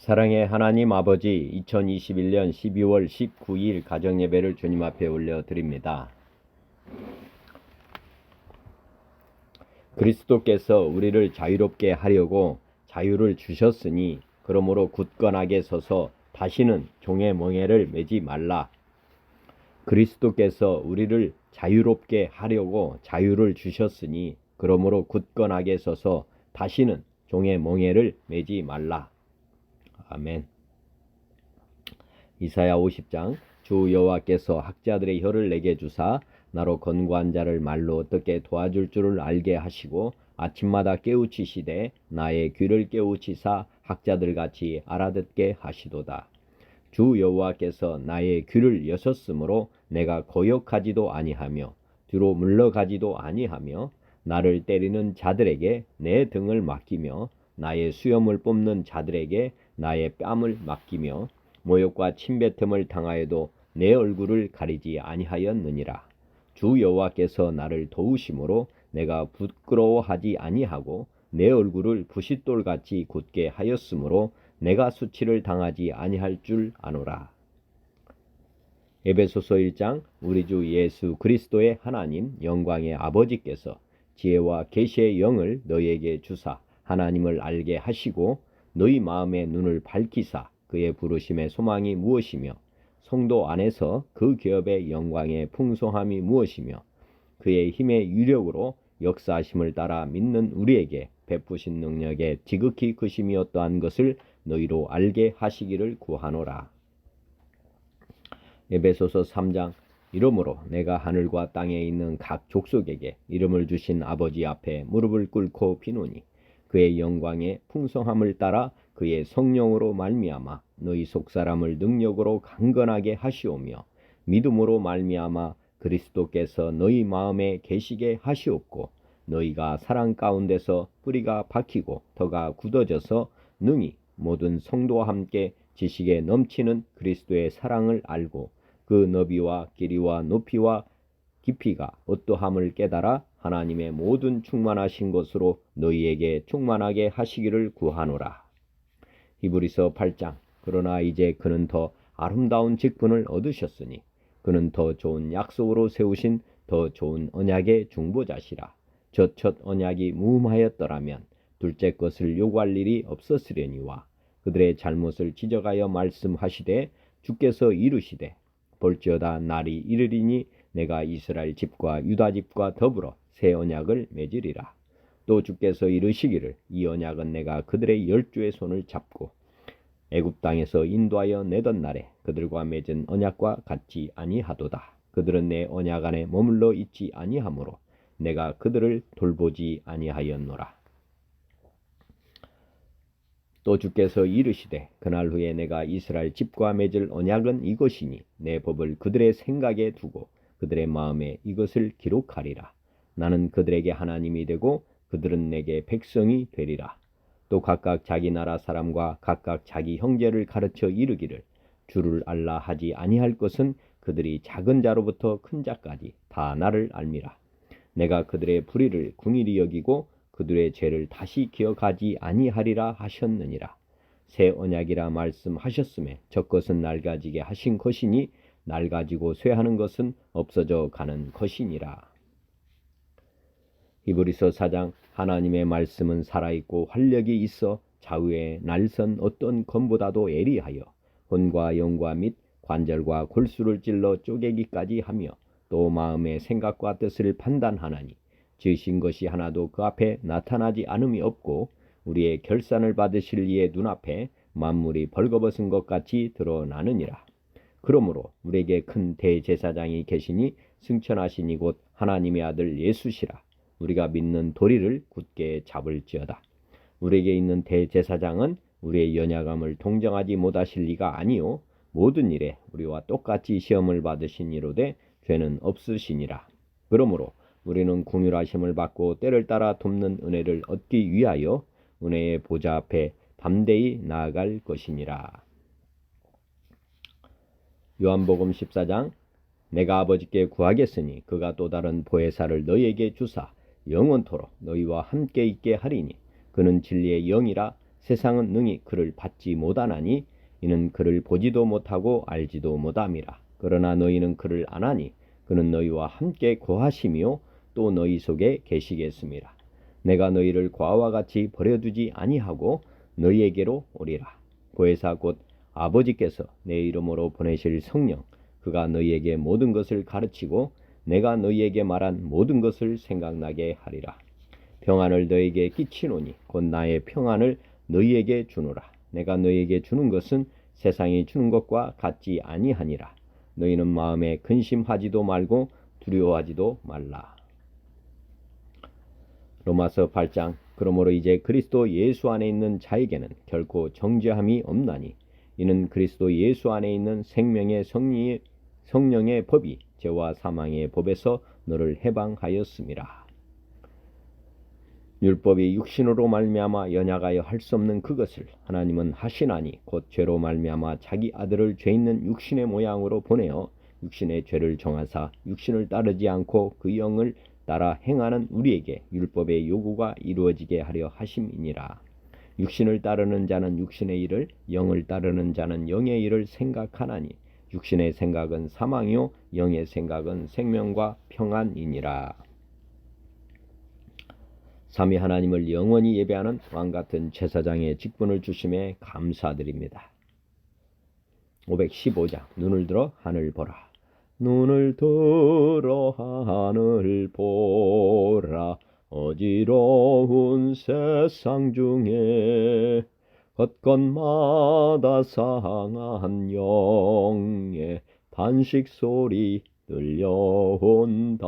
사랑의 하나님 아버지, 2021년 12월 19일 가정예배를 주님 앞에 올려드립니다. 그리스도께서 우리를 자유롭게 하려고 자유를 주셨으니 그러므로 굳건하게 서서 다시는 종의 멍에를 매지 말라. 그리스도께서 우리를 자유롭게 하려고 자유를 주셨으니 그러므로 굳건하게 서서 다시는 종의 멍에를 매지 말라. 아멘. 이사야 50장 주 여호와께서 학자들의 혀를 내게 주사 나로 권고한 자를 말로 어떻게 도와줄 줄을 알게 하시고 아침마다 깨우치시되 나의 귀를 깨우치사 학자들같이 알아듣게 하시도다. 주 여호와께서 나의 귀를 여셨으므로 내가 거역하지도 아니하며 뒤로 물러가지도 아니하며 나를 때리는 자들에게 내 등을 맡기며 나의 수염을 뽑는 자들에게 나의 뺨을 맡기며 모욕과 침뱉음을 당하여도 내 얼굴을 가리지 아니하였느니라. 주 여호와께서 나를 도우심으로 내가 부끄러워하지 아니하고 내 얼굴을 부싯돌같이 굳게 하였으므로 내가 수치를 당하지 아니할 줄 아노라. 에베소서 1장 우리 주 예수 그리스도의 하나님 영광의 아버지께서 지혜와 계시의 영을 너희에게 주사 하나님을 알게 하시고 너희 마음의 눈을 밝히사 그의 부르심의 소망이 무엇이며 성도 안에서 그 기업의 영광의 풍성함이 무엇이며 그의 힘의 유력으로 역사하심을 따라 믿는 우리에게 베푸신 능력의 지극히 크심이 어떠한 것을 너희로 알게 하시기를 구하노라. 에베소서 3장 이러므로 내가 하늘과 땅에 있는 각 족속에게 이름을 주신 아버지 앞에 무릎을 꿇고 비노니 그의 영광의 풍성함을 따라 그의 성령으로 말미암아 너희 속사람을 능력으로 강건하게 하시오며 믿음으로 말미암아 그리스도께서 너희 마음에 계시게 하시옵고 너희가 사랑 가운데서 뿌리가 박히고 터가 굳어져서 능히 모든 성도와 함께 지식에 넘치는 그리스도의 사랑을 알고 그 너비와 길이와 높이와 깊이가 어떠함을 깨달아 하나님의 모든 충만하신 것으로 너희에게 충만하게 하시기를 구하노라. 히브리서 8장 그러나 이제 그는 더 아름다운 직분을 얻으셨으니 그는 더 좋은 약속으로 세우신 더 좋은 언약의 중보자시라. 저 첫 언약이 무음하였더라면 둘째 것을 요구할 일이 없었으려니와 그들의 잘못을 지적하여 말씀하시되 주께서 이르시되 볼지어다 날이 이르리니 내가 이스라엘 집과 유다 집과 더불어 새 언약을 맺으리라. 또 주께서 이르시기를 이 언약은 내가 그들의 열조의 손을 잡고 애굽 땅에서 인도하여 내던 날에 그들과 맺은 언약과 같지 아니하도다. 그들은 내 언약 안에 머물러 있지 아니하므로 내가 그들을 돌보지 아니하였노라. 또 주께서 이르시되 그날 후에 내가 이스라엘 집과 맺을 언약은 이것이니 내 법을 그들의 생각에 두고 그들의 마음에 이것을 기록하리라. 나는 그들에게 하나님이 되고 그들은 내게 백성이 되리라. 또 각각 자기 나라 사람과 각각 자기 형제를 가르쳐 이르기를 주를 알라 하지 아니할 것은 그들이 작은 자로부터 큰 자까지 다 나를 알미라. 내가 그들의 불의를 궁일이 여기고 그들의 죄를 다시 기억하지 아니하리라 하셨느니라. 새 언약이라 말씀하셨음에 젖것은 낡아지게 하신 것이니 낡아지고 쇠하는 것은 없어져 가는 것이니라. 히브리서 4장 하나님의 말씀은 살아있고 활력이 있어 좌우에 날선 어떤 검보다도 예리하여魂과 영과 및 관절과 골수를 찔러 쪼개기까지 하며 또 마음의 생각과 뜻을 판단하나니 지으신 것이 하나도 그 앞에 나타나지 않음이 없고 우리의 결산을 받으실 이의 눈앞에 만물이 벌거벗은 것 같이 드러나느니라. 그러므로 우리에게 큰 대제사장이 계시니 승천하시니 곧 하나님의 아들 예수시라. 우리가 믿는 도리를 굳게 잡을지어다. 우리에게 있는 대제사장은 우리의 연약함을 동정하지 못하실 리가 아니요 모든 일에 우리와 똑같이 시험을 받으신 이로되 죄는 없으시니라. 그러므로 우리는 긍휼하심을 받고 때를 따라 돕는 은혜를 얻기 위하여 은혜의 보좌 앞에 담대히 나아갈 것이니라. 요한복음 14장 내가 아버지께 구하겠으니 그가 또 다른 보혜사를 너희에게 주사 영원토록 너희와 함께 있게 하리니 그는 진리의 영이라 세상은 능히 그를 받지 못하나니 이는 그를 보지도 못하고 알지도 못함이라. 그러나 너희는 그를 아나니 그는 너희와 함께 거하시며 또 너희 속에 계시겠습니다. 내가 너희를 과와 같이 버려두지 아니하고 너희에게로 오리라. 보혜사 곧 아버지께서 내 이름으로 보내실 성령, 그가 너희에게 모든 것을 가르치고 내가 너희에게 말한 모든 것을 생각나게 하리라. 평안을 너희에게 끼치노니 곧 나의 평안을 너희에게 주노라. 내가 너희에게 주는 것은 세상이 주는 것과 같지 아니하니라. 너희는 마음에 근심하지도 말고 두려워하지도 말라. 로마서 8장. 그러므로 이제 그리스도 예수 안에 있는 자에게는 결코 정죄함이 없나니 이는 그리스도 예수 안에 있는 생명의 성령의 법이 죄와 사망의 법에서 너를 해방하였음이라. 율법이 육신으로 말미암아 연약하여 할 수 없는 그것을 하나님은 하시나니 곧 죄로 말미암아 자기 아들을 죄 있는 육신의 모양으로 보내어 육신의 죄를 정하사 육신을 따르지 않고 그 영을 따라 행하는 우리에게 율법의 요구가 이루어지게 하려 하심이니라. 육신을 따르는 자는 육신의 일을, 영을 따르는 자는 영의 일을 생각하나니 육신의 생각은 사망이요 영의 생각은 생명과 평안이니라. 삼위 하나님을 영원히 예배하는 왕같은 제사장의 직분을 주심에 감사드립니다. 515장. 눈을 들어 하늘 보라. 눈을 들어 하늘 보라. 어지러운 세상 중에 곳곳마다 상한 영의 탄식 소리 들려온다.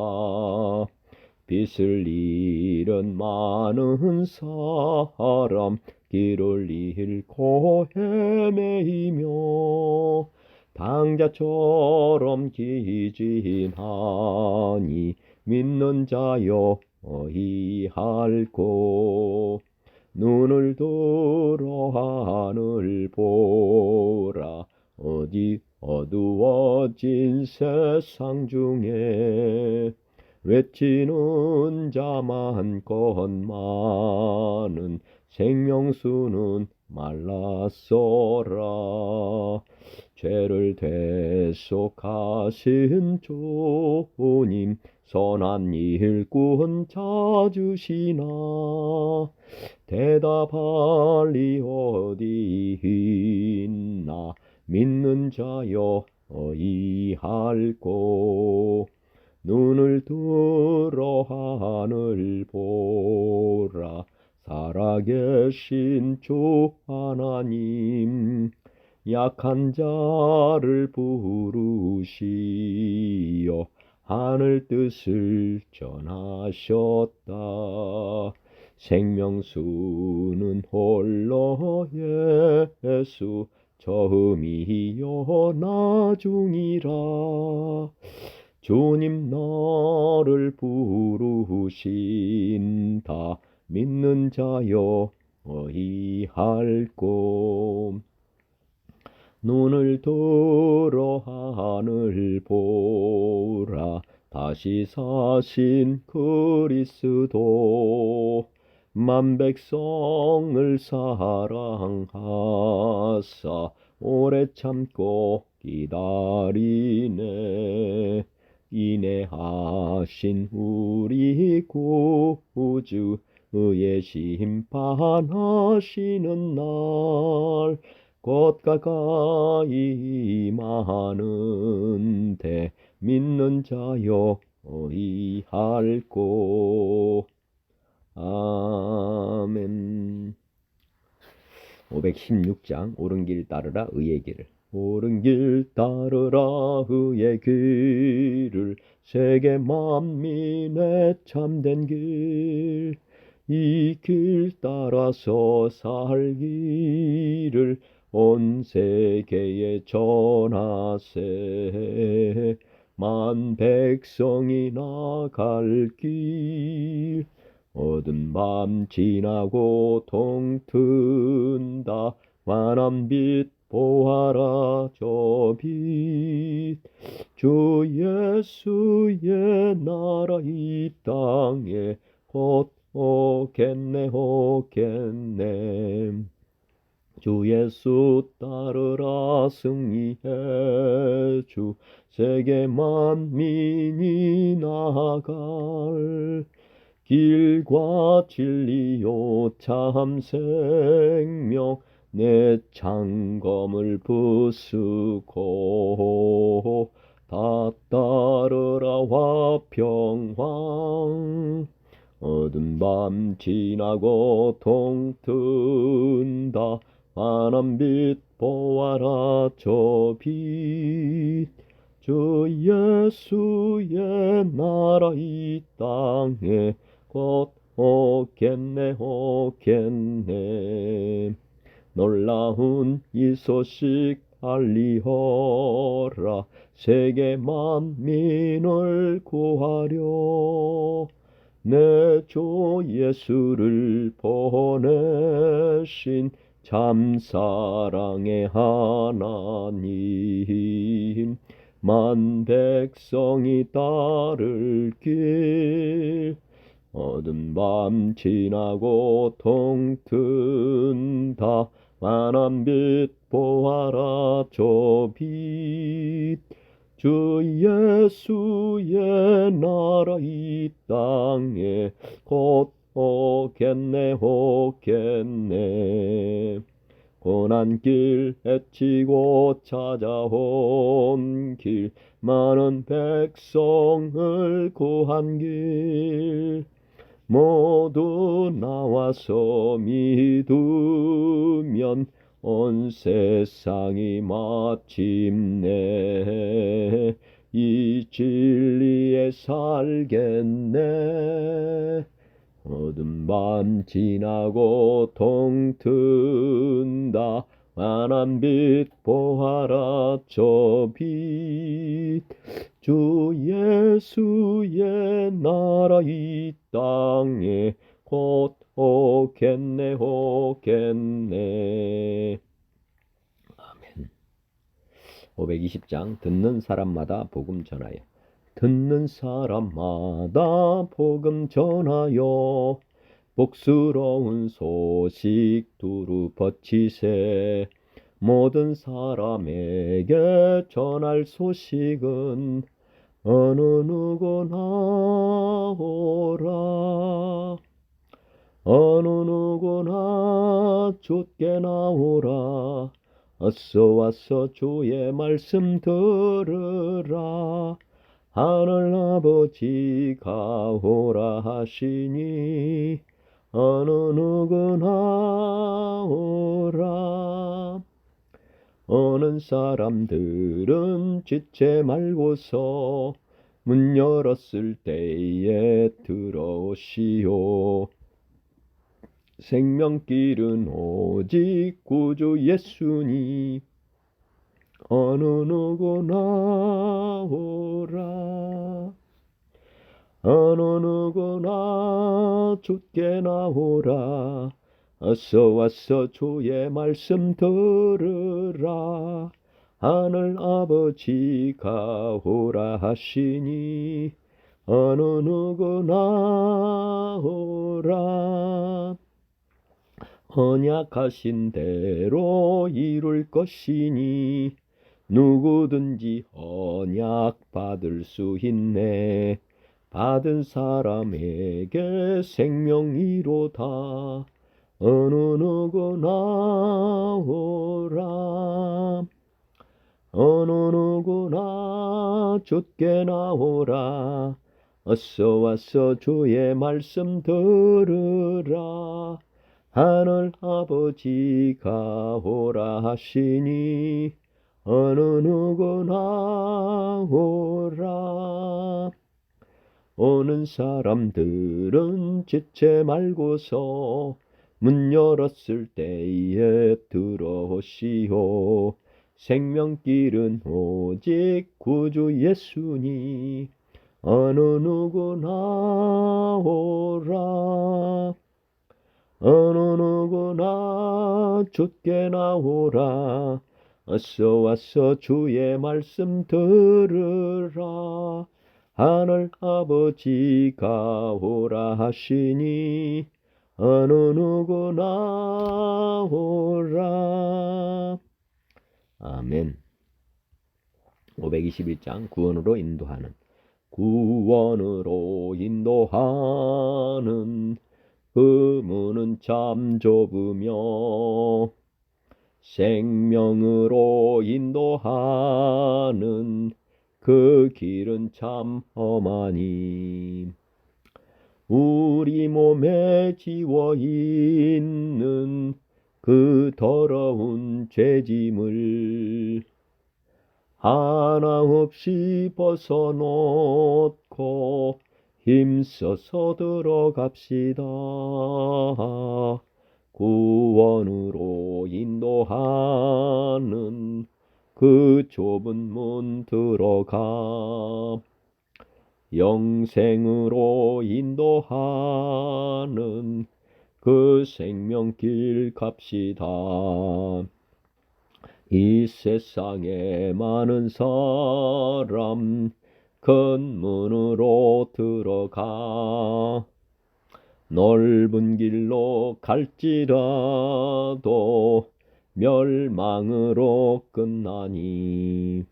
빛을 잃은 많은 사람 길을 잃고 헤매이며 당자처럼 기진하니 믿는 자여 어이할꼬. 눈을 들어 하늘 보라. 어디 어두워진 세상 중에 외치는 자 많건 많은 생명수는 말랐소라. 죄를 대속하신 주님 선한 일꾼 찾으시나. 대답할리 어디 있나. 믿는 자여 어이할꼬. 눈을 들어 하늘 보라. 살아계신 주 하나님 약한 자를 부르시어 하늘 뜻을 전하셨다. 생명수는 홀로 예수 처음이요 나중이라. 주님 너를 부르신다. 믿는 자여 어이할꼬. 눈을 들어 하늘 보라. 다시 사신 그리스도 만 백성을 사랑하사 오래 참고 기다리네. 인내하신 우리 구주 의의 심판하시는 날 곧 가까이 임하는데 믿는 자여 어이할꼬. 아멘. 516장. 옳은 길 따르라 의의 길을. 옳은 길 따르라 의의 길을. 세계 만민의 참된 길. 이 길 따라서 살기를 온 세계에 전하세. 만 백성이 나갈 길. 어두운 밤 지나고 동튼다. 환한 빛 보아라 저 빛. 주 예수의 나라 이 땅에 곧 오겠네 오겠네. 주 예수 따르라 승리해 주 세계 만민이 나아갈 길과 진리요 참 생명 내 창검을 부수고 다 따르라 화평왕 어두운 밤 지나고 동튼다 환한 빛 보아라 저 빛 주 예수의 나라 이 땅에 곧 오겠네 오겠네 놀라운 이 소식 알리어라 세계 만민을 구하려 내 주 예수를 보내신 참 사랑의 하나님 만 백성이 따를 길 어두운 밤 지나고 동튼다 환한 빛 보아라 저 빛 주 예수의 나라 이 땅에 곧 오겠네 오겠네 고난길 헤치고 찾아온 길 많은 백성을 구한 길 모두 나와서 믿으면 온 세상이 마침내 이 진리에 살겠네 어두운 밤 지나고 동튼다 환한 빛 보아라 저 빛 주 예수의 나라 이 땅에 곧 오겠네 오겠네. 아멘. 520장 듣는 사람마다 복음 전하여 듣는 사람마다 복음 전하여 복스러운 소식 두루 퍼치세 모든 사람에게 전할 소식은 어느 누구나 오라 어느 누구나 주께 나오라 어서 와서 주의 말씀 들으라 하늘 아버지가 오라 하시니 어느 누구나 오라 오는 사람들은 지체 말고서 문 열었을 때에 들어오시오 생명길은 오직 구주 예수니 어느 누구나 오라 어느 누구나 주께 나오라 어서 와서 주의 말씀 들으라 하늘 아버지가 오라 하시니 어느 누구나 오라 언약하신 대로 이룰 것이니 누구든지 언약 받을 수 있네 받은 사람에게 생명이로다 어느 누구나 오라 어느 누구나 주께 나오라 어서 와서 주의 말씀 들으라 하늘 아버지가 오라 하시니 어느 누구나 오라 오는 사람들은 지체 말고서 문 열었을 때에 들어오시오 생명길은 오직 구주 예수니 어느 누구나 오라 어느 누구나 주께 나오라 어서 와서 주의 말씀 들으라 하늘 아버지가 오라 하시니 어느 누구나 오라. 아멘. 521장 구원으로 인도하는 구원으로 인도하는 그 문은 참 좁으며 생명으로 인도하는 그 길은 참 험하니 우리 몸에 지워 있는 그 더러운 죄짐을 하나 없이 벗어놓고 힘써서 들어갑시다. 구원으로 인도하는 그 좁은 문 들어가 영생으로 인도하는 그 생명길 갑시다. 이 세상에 많은 사람 큰 문으로 들어가 넓은 길로 갈지라도 멸망으로 끝나니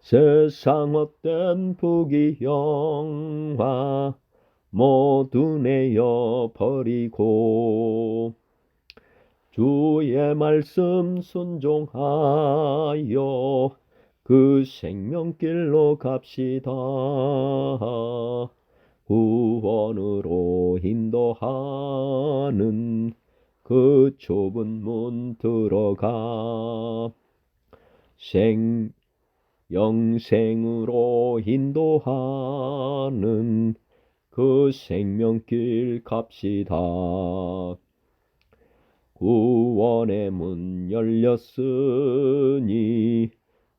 세상 헛된 부귀영화 모두 내어 버리고 주의 말씀 순종하여 그 생명길로 갑시다. 구원으로 인도하는 그 좁은 문 들어가 영생으로 인도하는 그 생명길 갑시다. 구원의 문 열렸으니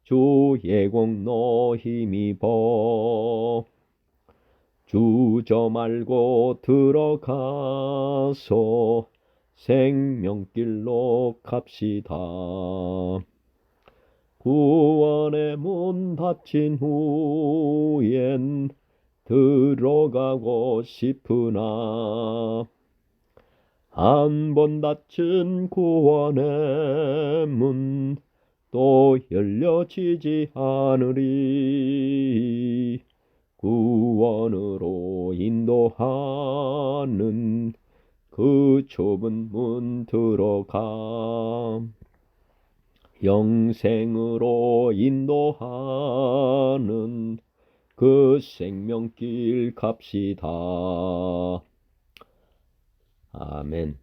주의 공로 힘입어 주저 말고 들어가서 생명길로 갑시다. 구원의 문 닫힌 후엔 들어가고 싶으나 한 번 닫힌 구원의 문 또 열려지지 않으리. 구원으로 인도하는 그 좁은 문 들어가 영생으로 인도하는 그 생명길 갑시다. 아멘.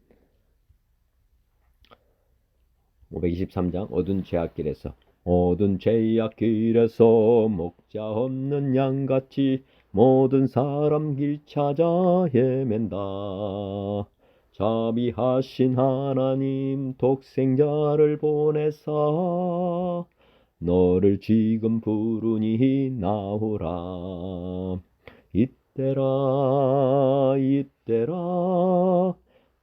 523장 어두운 죄악길에서 어두운 죄악길에서 목자 없는 양같이 모든 사람 길 찾아 헤맨다. 자비하신 하나님 독생자를 보내사 너를 지금 부르니 나오라. 이때라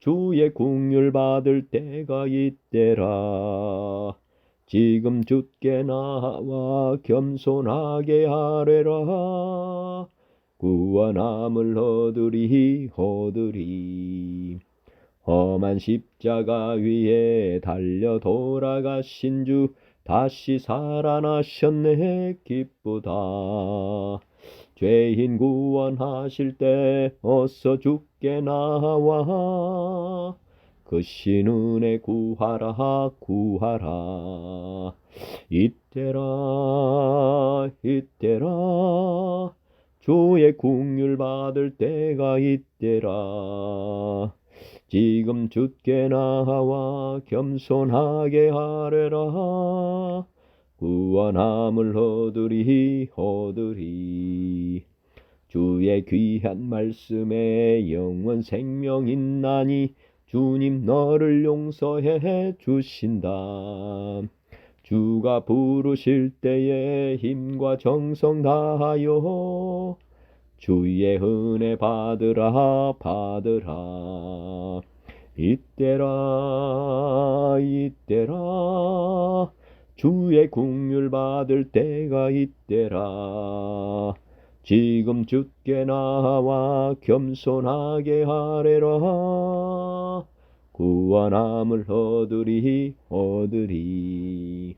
주의 긍휼 받을 때가 이때라. 지금 주께 나와 겸손하게 하래라. 구원함을 얻으리. 험한 십자가 위에 달려 돌아가신 주 다시 살아나셨네 기쁘다. 죄인 구원하실 때 어서 주께 나와 그 신 은혜 구하라. 이때라 주의 긍휼 받을 때가 이때라. 지금 주께 나와 겸손하게 하래라. 구원함을 얻으리. 주의 귀한 말씀에 영원 생명 있나니 주님 너를 용서해 주신다. 주가 부르실 때에 힘과 정성 다하여 주의 은혜 받으라. 이때라 주의 긍휼 받을 때가 이때라. 지금 주께 나와 겸손하게 하래라. 구원함을 얻으리.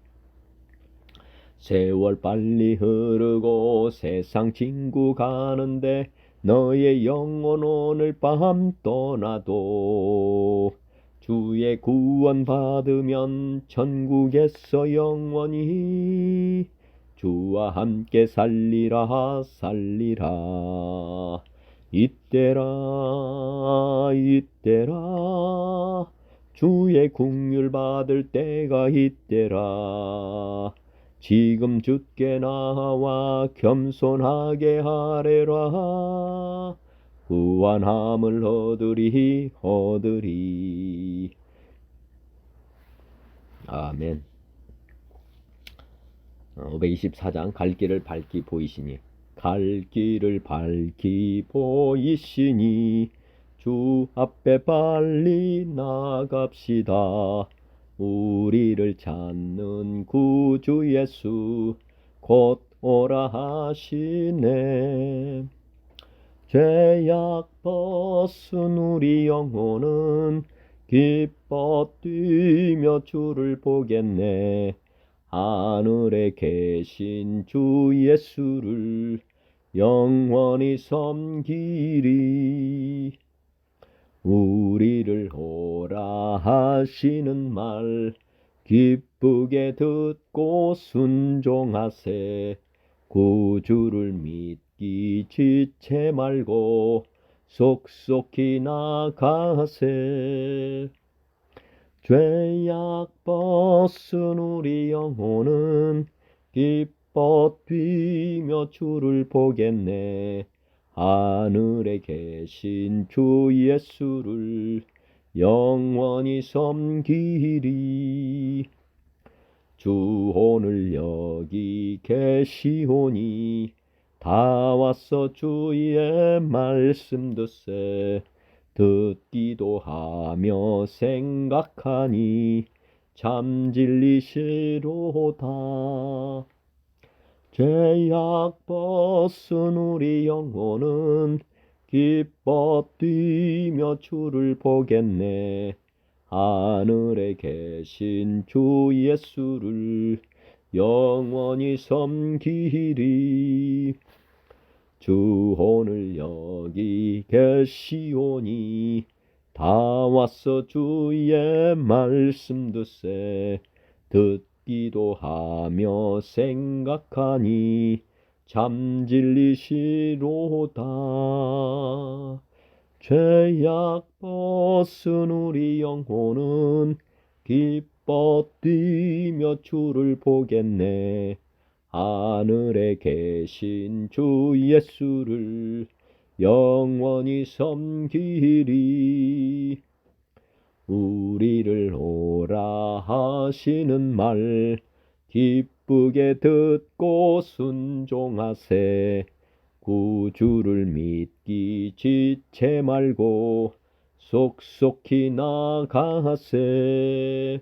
세월 빨리 흐르고 세상 친구 가는데 너의 영혼 오늘 밤 떠나도 주의 구원 받으면 천국에서 영원히 주와 함께 살리라. 이때라 주의 긍휼 받을 때가 이때라. 지금 주께 나와 겸손하게 하래라. 구원함을 얻으리. 아멘. 524장 갈 길을 밝히 보이시니. 갈 길을 밝히 보이시니 주 앞에 빨리 나갑시다. 우리를 찾는 구주 예수 곧 오라 하시네. 죄악 벗은 우리 영혼은 기뻐 뛰며 주를 보겠네. 하늘에 계신 주 예수를 영원히 섬기리. 우리를 오라 하시는 말 기쁘게 듣고 순종하세. 구주를 믿기 지체 말고 속속히 나가세. 죄악 벗은 우리 영혼은 기뻐 뛰며 주를 보겠네. 하늘에 계신 주 예수를 영원히 섬기리. 주 오늘 여기 계시오니 다 왔어 주의 말씀 듣세. 듣기도 하며 생각하니 참 진리시로다. 죄악 벗은 우리 영혼은 기뻐 뛰며 주를 보겠네. 하늘에 계신 주 예수를 영원히 섬기리. 주 오늘 여기 계시오니 다 왔어 주의 말씀 듣세. 듣기도 하며 생각하니 참 진리시로다. 죄악 벗은 우리 영혼은 기뻐 뛰며 주를 보겠네. 하늘에 계신 주 예수를 영원히 섬기리. 우리를 오라 하시는 말 기쁘게 듣고 순종하세. 구주를 믿기 지체 말고 속속히 나가세.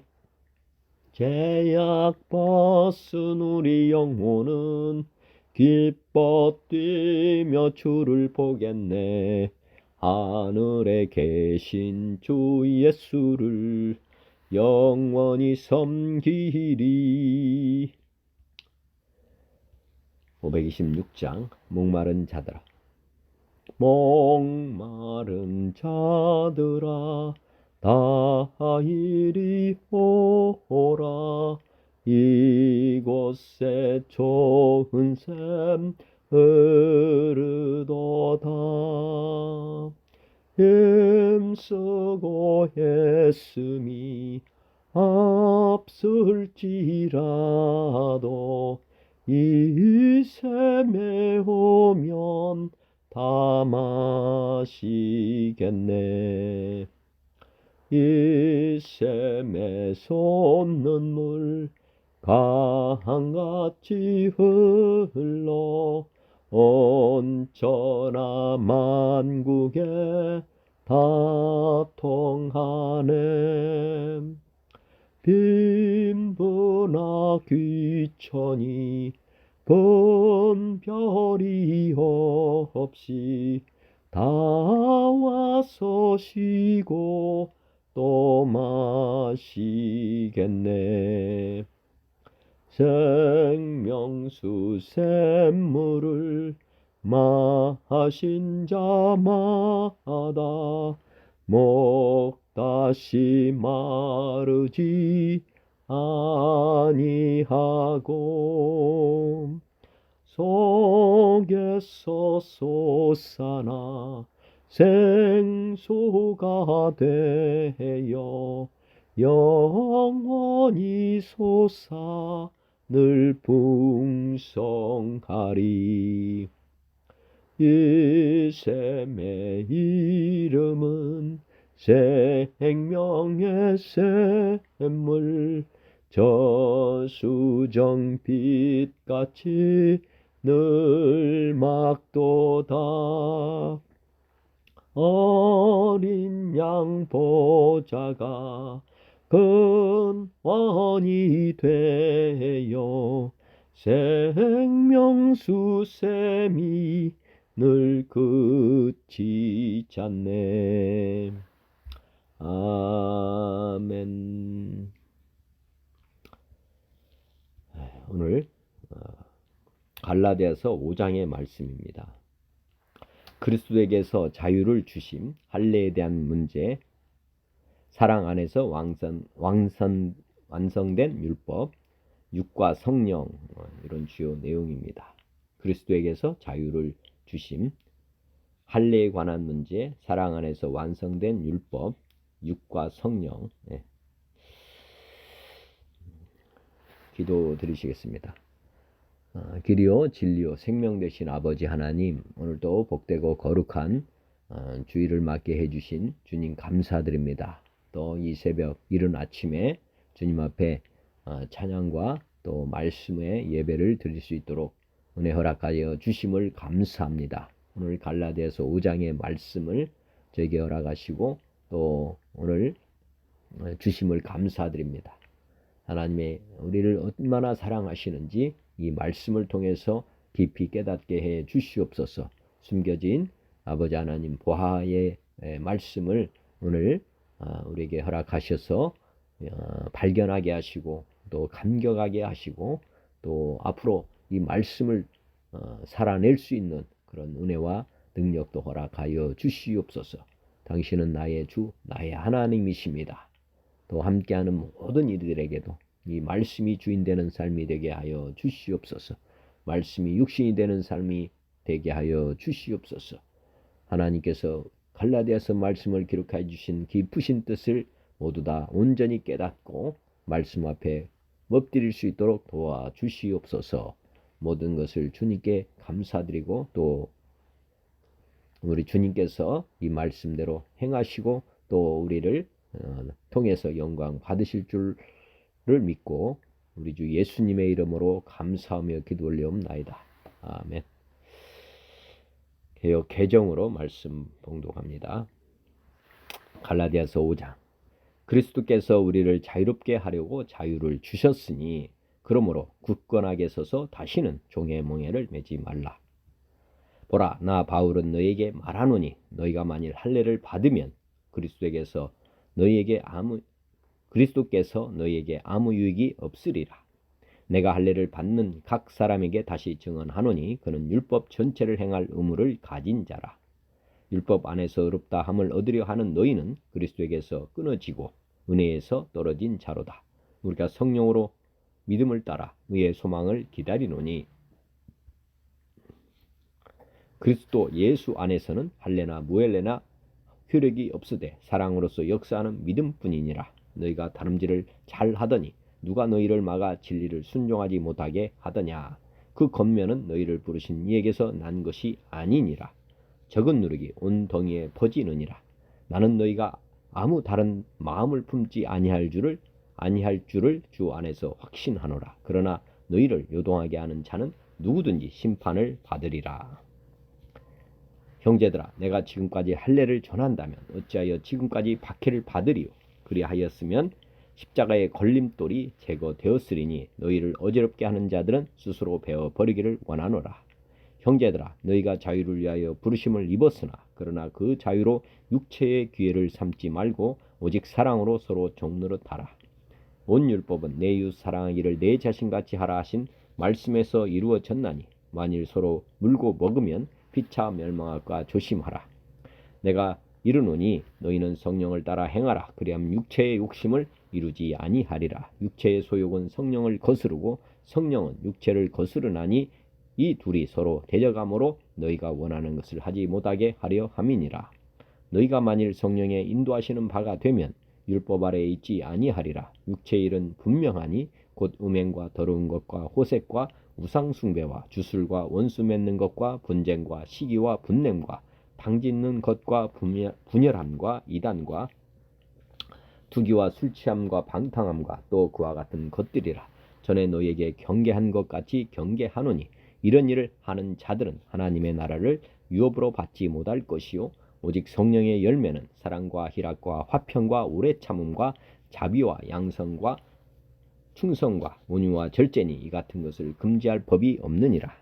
죄악 벗은 우리 영혼은 기뻐 뛰며 주를 보겠네. 하늘에 계신 주 예수를 영원히 섬기리. 526장 목마른 자들아. 목마른 자들아 다 이리 오라. 이곳에 좋은 샘 흐르도다. 힘쓰고 애씀이 앞설지라도 이 샘에 오면 다 마시겠네. 이 샘에 솟는 물 강같이 흘러 온 천하 만국에 다 통하네. 빈부나 귀천이 분별이 없이 다 와서 쉬고 또 마시겠네. 생명수 샘물을 마신 자마다 목 다시 마르지 아니하고 속에서 솟아나 생수가 되어 영원히 솟아 늘 풍성하리. 이 샘의 이름은 생명의 샘물, 저수정빛같이 늘 막도다. 어린 양 보좌가 근원이 되어 생명수 샘이 늘 그치지 않네. 아멘. 오늘 갈라디아서 5장의 말씀입니다. 그리스도에게서 자유를 주심, 할례에 대한 문제, 사랑 안에서 완성된 율법, 육과 성령, 이런 주요 내용입니다. 그리스도에게서 자유를 주심, 할례에 관한 문제, 사랑 안에서 완성된 율법, 육과 성령. 기도 드리시겠습니다. 길이요 진리요 생명 되신 아버지 하나님, 오늘도 복되고 거룩한 주일을 맞게 해주신 주님 감사드립니다. 또 이 새벽 이른 아침에 주님 앞에 찬양과 또 말씀의 예배를 드릴 수 있도록 은혜 허락하여 주심을 감사합니다. 오늘 갈라디아서 5장의 말씀을 저에게 허락하시고 또 오늘 주심을 감사드립니다. 하나님의 우리를 얼마나 사랑하시는지 이 말씀을 통해서 깊이 깨닫게 해 주시옵소서. 숨겨진 아버지 하나님 보화의 말씀을 오늘 우리에게 허락하셔서 발견하게 하시고 또 감격하게 하시고 또 앞으로 이 말씀을 살아낼 수 있는 그런 은혜와 능력도 허락하여 주시옵소서. 당신은 나의 주, 나의 하나님이십니다. 또 함께하는 모든 이들에게도 이 말씀이 주인 되는 삶이 되게 하여 주시옵소서. 말씀이 육신이 되는 삶이 되게 하여 주시옵소서. 하나님께서 갈라디아서 말씀을 기록해 주신 깊으신 뜻을 모두 다 온전히 깨닫고 말씀 앞에 엎드릴 수 있도록 도와주시옵소서. 모든 것을 주님께 감사드리고 또 우리 주님께서 이 말씀대로 행하시고 또 우리를 통해서 영광 받으실 줄을 믿고 우리 주 예수님의 이름으로 감사하며 기도 올려옵나이다. 아멘. 개역 개정으로 말씀 봉독합니다. 갈라디아서 5장. 그리스도께서 우리를 자유롭게 하려고 자유를 주셨으니 그러므로 굳건하게 서서 다시는 종의 멍에를 매지 말라. 보라, 나 바울은 너에게 말하노니 너희가 만일 할례를 받으면 그리스도께서 너희에게 아무 유익이 없으리라. 내가 할례를 받는 각 사람에게 다시 증언하노니 그는 율법 전체를 행할 의무를 가진 자라. 율법 안에서 의롭다 함을 얻으려 하는 너희는 그리스도에게서 끊어지고 은혜에서 떨어진 자로다. 우리가 성령으로 믿음을 따라 의의 소망을 기다리노니 그리스도 예수 안에서는 할례나 무할례나 효력이 없으되 사랑으로서 역사하는 믿음뿐이니라. 너희가 다름질을 잘하더니 누가 너희를 막아 진리를 순종하지 못하게 하더냐. 그 겉면은 너희를 부르신 이에게서 난 것이 아니니라. 적은 누룩이 온 덩이에 퍼지느니라. 나는 너희가 아무 다른 마음을 품지 아니할 줄을 주 안에서 확신하노라. 그러나 너희를 요동하게 하는 자는 누구든지 심판을 받으리라. 형제들아, 내가 지금까지 할례를 전한다면 어찌하여 지금까지 박해를 받으리요? 그리하였으면 십자가의 걸림돌이 제거되었으리니 너희를 어지럽게 하는 자들은 스스로 베어 버리기를 원하노라. 형제들아, 너희가 자유를 위하여 부르심을 입었으나 그러나 그 자유로 육체의 기회를 삼지 말고 오직 사랑으로 서로 종노릇하라. 온 율법은 내 이웃 사랑하기를 내 자신같이 하라 하신 말씀에서 이루어졌나니 만일 서로 물고 먹으면 피차 멸망할까 조심하라. 내가 이르노니 너희는 성령을 따라 행하라. 그리하면 육체의 욕심을 이루지 아니하리라. 육체의 소욕은 성령을 거스르고 성령은 육체를 거스르나니 이 둘이 서로 대적함으로 너희가 원하는 것을 하지 못하게 하려 함이니라. 너희가 만일 성령의 인도하시는 바가 되면 율법 아래에 있지 아니하리라. 육체의 일은 분명하니 곧 음행과 더러운 것과 호색과 우상 숭배와 주술과 원수 맺는 것과 분쟁과 시기와 분냄과 당짓는 것과 분열함과 이단과 투기와 술 취함과 방탕함과 또 그와 같은 것들이라. 전에 너희에게 경계한 것 같이 경계하노니 이런 일을 하는 자들은 하나님의 나라를 유업으로 받지 못할 것이요 오직 성령의 열매는 사랑과 희락과 화평과 오래 참음과 자비와 양성과 충성과 온유와 절제니 이 같은 것을 금지할 법이 없느니라.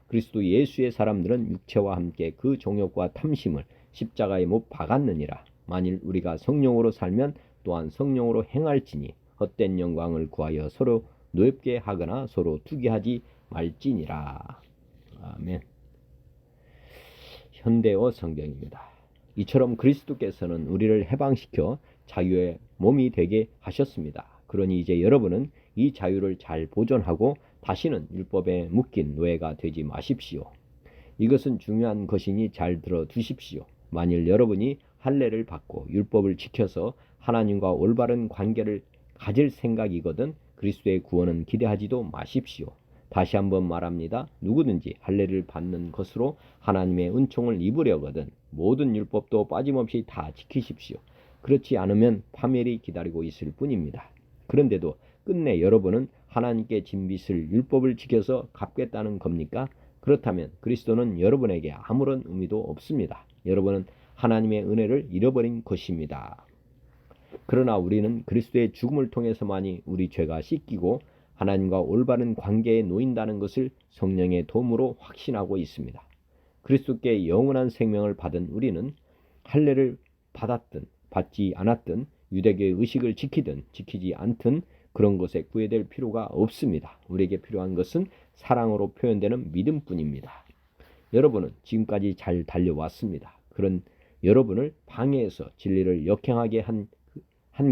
그리스도 예수의 사람들은 육체와 함께 그 정욕과 탐심을 십자가에 못 박았느니라. 만일 우리가 성령으로 살면 또한 성령으로 행할지니 헛된 영광을 구하여 서로 노엽게 하거나 서로 투기하지 말지니라. 아멘. 현대어 성경입니다. 이처럼 그리스도께서는 우리를 해방시켜 자유의 몸이 되게 하셨습니다. 그러니 이제 여러분은 이 자유를 잘 보존하고 다시는 율법에 묶인 노예가 되지 마십시오. 이것은 중요한 것이니 잘 들어두십시오. 만일 여러분이 할례를 받고 율법을 지켜서 하나님과 올바른 관계를 가질 생각이거든 그리스도의 구원은 기대하지도 마십시오. 다시 한번 말합니다. 누구든지 할례를 받는 것으로 하나님의 은총을 입으려거든 모든 율법도 빠짐없이 다 지키십시오. 그렇지 않으면 파멸이 기다리고 있을 뿐입니다. 그런데도 끝내 여러분은 하나님께 진 빚을 율법을 지켜서 갚겠다는 겁니까? 그렇다면 그리스도는 여러분에게 아무런 의미도 없습니다. 여러분은 하나님의 은혜를 잃어버린 것입니다. 그러나 우리는 그리스도의 죽음을 통해서만이 우리 죄가 씻기고 하나님과 올바른 관계에 놓인다는 것을 성령의 도움으로 확신하고 있습니다. 그리스도께 영원한 생명을 받은 우리는 할례를 받았든 받지 않았든 유대교의 의식을 지키든 지키지 않든 그런 것에 구애될 필요가 없습니다. 우리에게 필요한 것은 사랑으로 표현되는 믿음뿐입니다. 여러분은 지금까지 잘 달려왔습니다. 그런 여러분을 방해해서 진리를 역행하게 한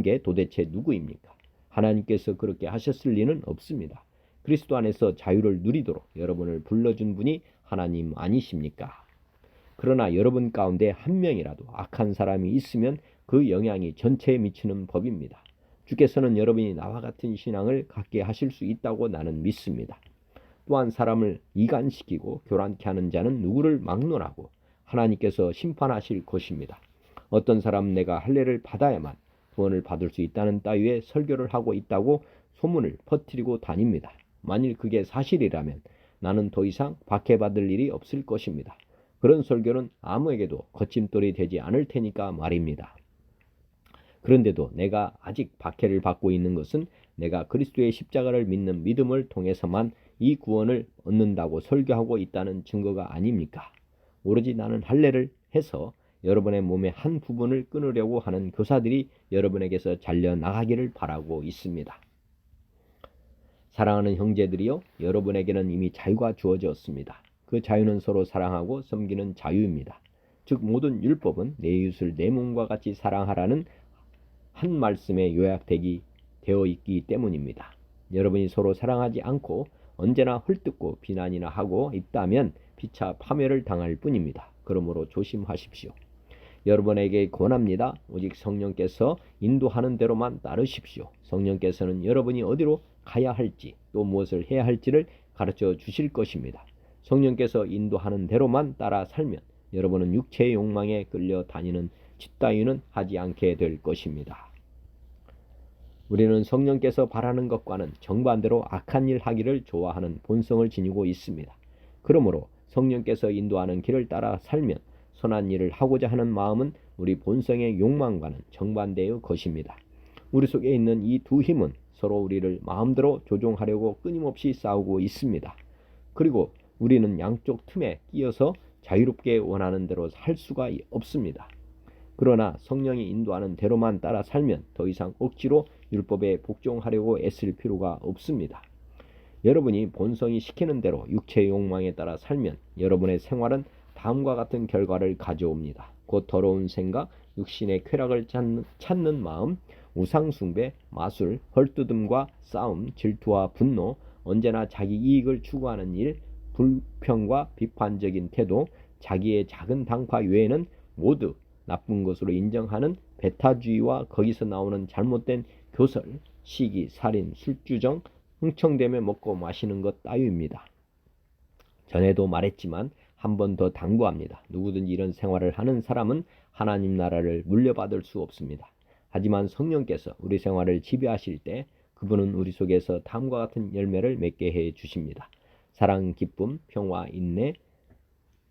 게 도대체 누구입니까? 하나님께서 그렇게 하셨을 리는 없습니다. 그리스도 안에서 자유를 누리도록 여러분을 불러준 분이 하나님 아니십니까? 그러나 여러분 가운데 한 명이라도 악한 사람이 있으면 그 영향이 전체에 미치는 법입니다. 주께서는 여러분이 나와 같은 신앙을 갖게 하실 수 있다고 나는 믿습니다. 또한 사람을 이간시키고 교란케 하는 자는 누구를 막론하고 하나님께서 심판하실 것입니다. 어떤 사람 내가 할례를 받아야만 구원을 받을 수 있다는 따위의 설교를 하고 있다고 소문을 퍼뜨리고 다닙니다. 만일 그게 사실이라면 나는 더 이상 박해받을 일이 없을 것입니다. 그런 설교는 아무에게도 거침돌이 되지 않을 테니까 말입니다. 그런데도 내가 아직 박해를 받고 있는 것은 내가 그리스도의 십자가를 믿는 믿음을 통해서만 이 구원을 얻는다고 설교하고 있다는 증거가 아닙니까? 오로지 나는 할례를 해서 여러분의 몸의 한 부분을 끊으려고 하는 교사들이 여러분에게서 잘려나가기를 바라고 있습니다. 사랑하는 형제들이여, 여러분에게는 이미 자유가 주어졌습니다. 그 자유는 서로 사랑하고 섬기는 자유입니다. 즉 모든 율법은 내 이웃을 내 몸과 같이 사랑하라는 한 말씀에 요약되어 있기 때문입니다. 여러분이 서로 사랑하지 않고 언제나 헐뜯고 비난이나 하고 있다면 피차 파멸을 당할 뿐입니다. 그러므로 조심하십시오. 여러분에게 권합니다. 오직 성령께서 인도하는 대로만 따르십시오. 성령께서는 여러분이 어디로 가야 할지 또 무엇을 해야 할지를 가르쳐 주실 것입니다. 성령께서 인도하는 대로만 따라 살면 여러분은 육체의 욕망에 끌려 다니는 짓 따위는 하지 않게 될 것입니다. 우리는 성령께서 바라는 것과는 정반대로 악한 일 하기를 좋아하는 본성을 지니고 있습니다. 그러므로 성령께서 인도하는 길을 따라 살면 선한 일을 하고자 하는 마음은 우리 본성의 욕망과는 정반대의 것입니다. 우리 속에 있는 이 두 힘은 서로 우리를 마음대로 조종하려고 끊임없이 싸우고 있습니다. 그리고 우리는 양쪽 틈에 끼어서 자유롭게 원하는 대로 할 수가 없습니다. 그러나 성령이 인도하는 대로만 따라 살면 더 이상 억지로 율법에 복종하려고 애쓸 필요가 없습니다. 여러분이 본성이 시키는 대로 육체의 욕망에 따라 살면 여러분의 생활은 다음과 같은 결과를 가져옵니다. 곧 더러운 생각, 육신의 쾌락을 찾는 마음, 우상숭배, 마술, 헐뜯음과 싸움, 질투와 분노, 언제나 자기 이익을 추구하는 일, 불평과 비판적인 태도, 자기의 작은 당파 외에는 모두 나쁜 것으로 인정하는 배타주의와 거기서 나오는 잘못된 교설, 시기, 살인, 술주정, 흥청대며 먹고 마시는 것 따위입니다. 전에도 말했지만 한 번 더 당부합니다. 누구든지 이런 생활을 하는 사람은 하나님 나라를 물려받을 수 없습니다. 하지만 성령께서 우리 생활을 지배하실 때 그분은 우리 속에서 다음과 같은 열매를 맺게 해 주십니다. 사랑, 기쁨, 평화, 인내,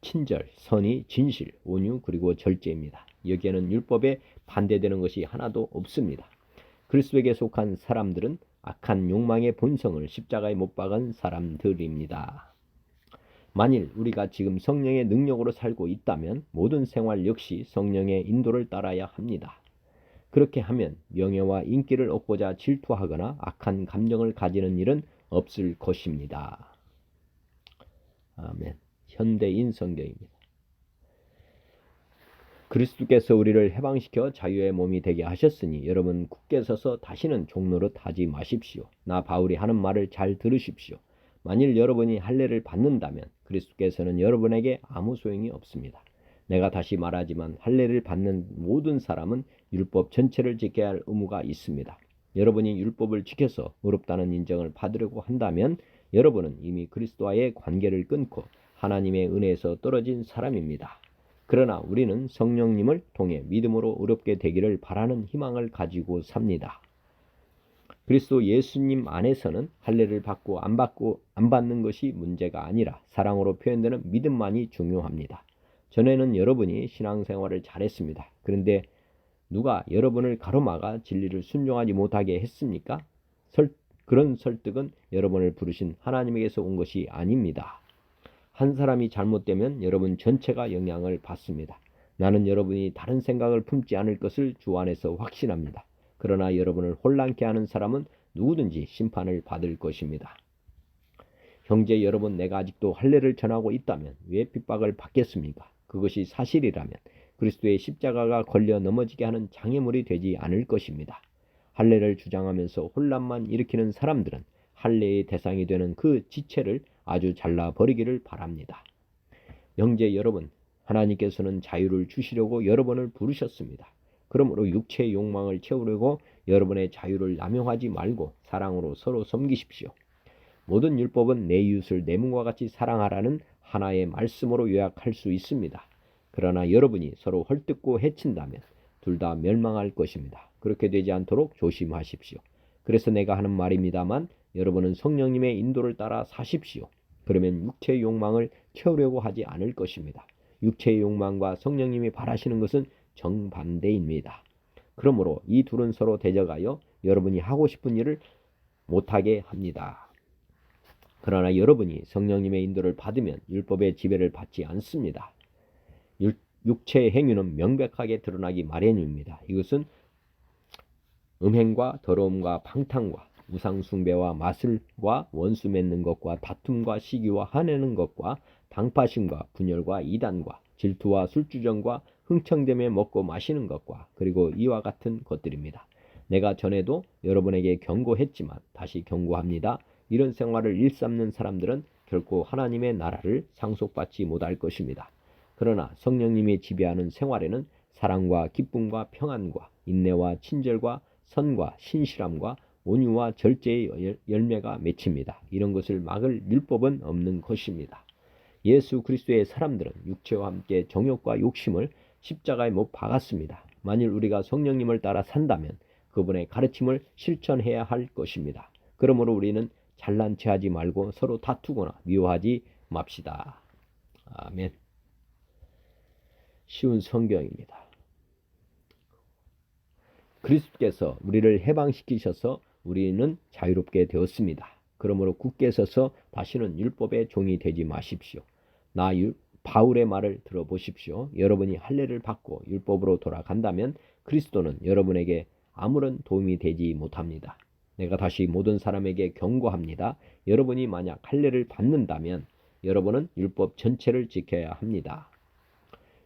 친절, 선의, 진실, 온유, 그리고 절제입니다. 여기에는 율법에 반대되는 것이 하나도 없습니다. 그리스도에게 속한 사람들은 악한 욕망의 본성을 십자가에 못 박은 사람들입니다. 만일 우리가 지금 성령의 능력으로 살고 있다면 모든 생활 역시 성령의 인도를 따라야 합니다. 그렇게 하면 명예와 인기를 얻고자 질투하거나 악한 감정을 가지는 일은 없을 것입니다. 아멘. 현대인 성경입니다. 그리스도께서 우리를 해방시켜 자유의 몸이 되게 하셨으니 여러분 굳게 서서 다시는 종노릇 하지 마십시오. 나 바울이 하는 말을 잘 들으십시오. 만일 여러분이 할례를 받는다면 그리스도께서는 여러분에게 아무 소용이 없습니다. 내가 다시 말하지만 할례를 받는 모든 사람은 율법 전체를 지켜야 할 의무가 있습니다. 여러분이 율법을 지켜서 의롭다는 인정을 받으려고 한다면 여러분은 이미 그리스도와의 관계를 끊고 하나님의 은혜에서 떨어진 사람입니다. 그러나 우리는 성령님을 통해 믿음으로 의롭게 되기를 바라는 희망을 가지고 삽니다. 그리스도 예수님 안에서는 할례를 받고 안 받는 것이 문제가 아니라 사랑으로 표현되는 믿음만이 중요합니다. 전에는 여러분이 신앙생활을 잘했습니다. 그런데 누가 여러분을 가로막아 진리를 순종하지 못하게 했습니까? 그런 설득은 여러분을 부르신 하나님에게서 온 것이 아닙니다. 한 사람이 잘못되면 여러분 전체가 영향을 받습니다. 나는 여러분이 다른 생각을 품지 않을 것을 주 안에서 확신합니다. 그러나 여러분을 혼란케 하는 사람은 누구든지 심판을 받을 것입니다. 형제 여러분, 내가 아직도 할례를 전하고 있다면 왜 핍박을 받겠습니까? 그것이 사실이라면 그리스도의 십자가가 걸려 넘어지게 하는 장애물이 되지 않을 것입니다. 할례를 주장하면서 혼란만 일으키는 사람들은 할례의 대상이 되는 그 지체를 아주 잘라버리기를 바랍니다. 형제 여러분, 하나님께서는 자유를 주시려고 여러분을 부르셨습니다. 그러므로 육체의 욕망을 채우려고 여러분의 자유를 남용하지 말고 사랑으로 서로 섬기십시오. 모든 율법은 내 이웃을 내 몸과 같이 사랑하라는 하나의 말씀으로 요약할 수 있습니다. 그러나 여러분이 서로 헐뜯고 해친다면 둘 다 멸망할 것입니다. 그렇게 되지 않도록 조심하십시오. 그래서 내가 하는 말입니다만 여러분은 성령님의 인도를 따라 사십시오. 그러면 육체의 욕망을 채우려고 하지 않을 것입니다. 육체의 욕망과 성령님이 바라시는 것은 정반대입니다. 그러므로 이 둘은 서로 대적하여 여러분이 하고 싶은 일을 못하게 합니다. 그러나 여러분이 성령님의 인도를 받으면 율법의 지배를 받지 않습니다. 육체의 행위는 명백하게 드러나기 마련입니다. 이것은 음행과 더러움과 방탕과 우상숭배와 마술과 원수 맺는 것과 다툼과 시기와 화내는 것과 당파심과 분열과 이단과 질투와 술주정과 흥청대며 먹고 마시는 것과 그리고 이와 같은 것들입니다. 내가 전에도 여러분에게 경고했지만 다시 경고합니다. 이런 생활을 일삼는 사람들은 결코 하나님의 나라를 상속받지 못할 것입니다. 그러나 성령님이 지배하는 생활에는 사랑과 기쁨과 평안과 인내와 친절과 선과 신실함과 온유와 절제의 열매가 맺힙니다. 이런 것을 막을 율법은 없는 것입니다. 예수 그리스도의 사람들은 육체와 함께 정욕과 욕심을 십자가에 못 박았습니다. 만일 우리가 성령님을 따라 산다면 그분의 가르침을 실천해야 할 것입니다. 그러므로 우리는 잘난 체하지 말고 서로 다투거나 미워하지 맙시다. 아멘. 쉬운 성경입니다. 그리스도께서 우리를 해방시키셔서 우리는 자유롭게 되었습니다. 그러므로 굳게 서서 다시는 율법의 종이 되지 마십시오. 바울의 말을 들어보십시오. 여러분이 할례를 받고 율법으로 돌아간다면 그리스도는 여러분에게 아무런 도움이 되지 못합니다. 내가 다시 모든 사람에게 경고합니다. 여러분이 만약 할례를 받는다면 여러분은 율법 전체를 지켜야 합니다.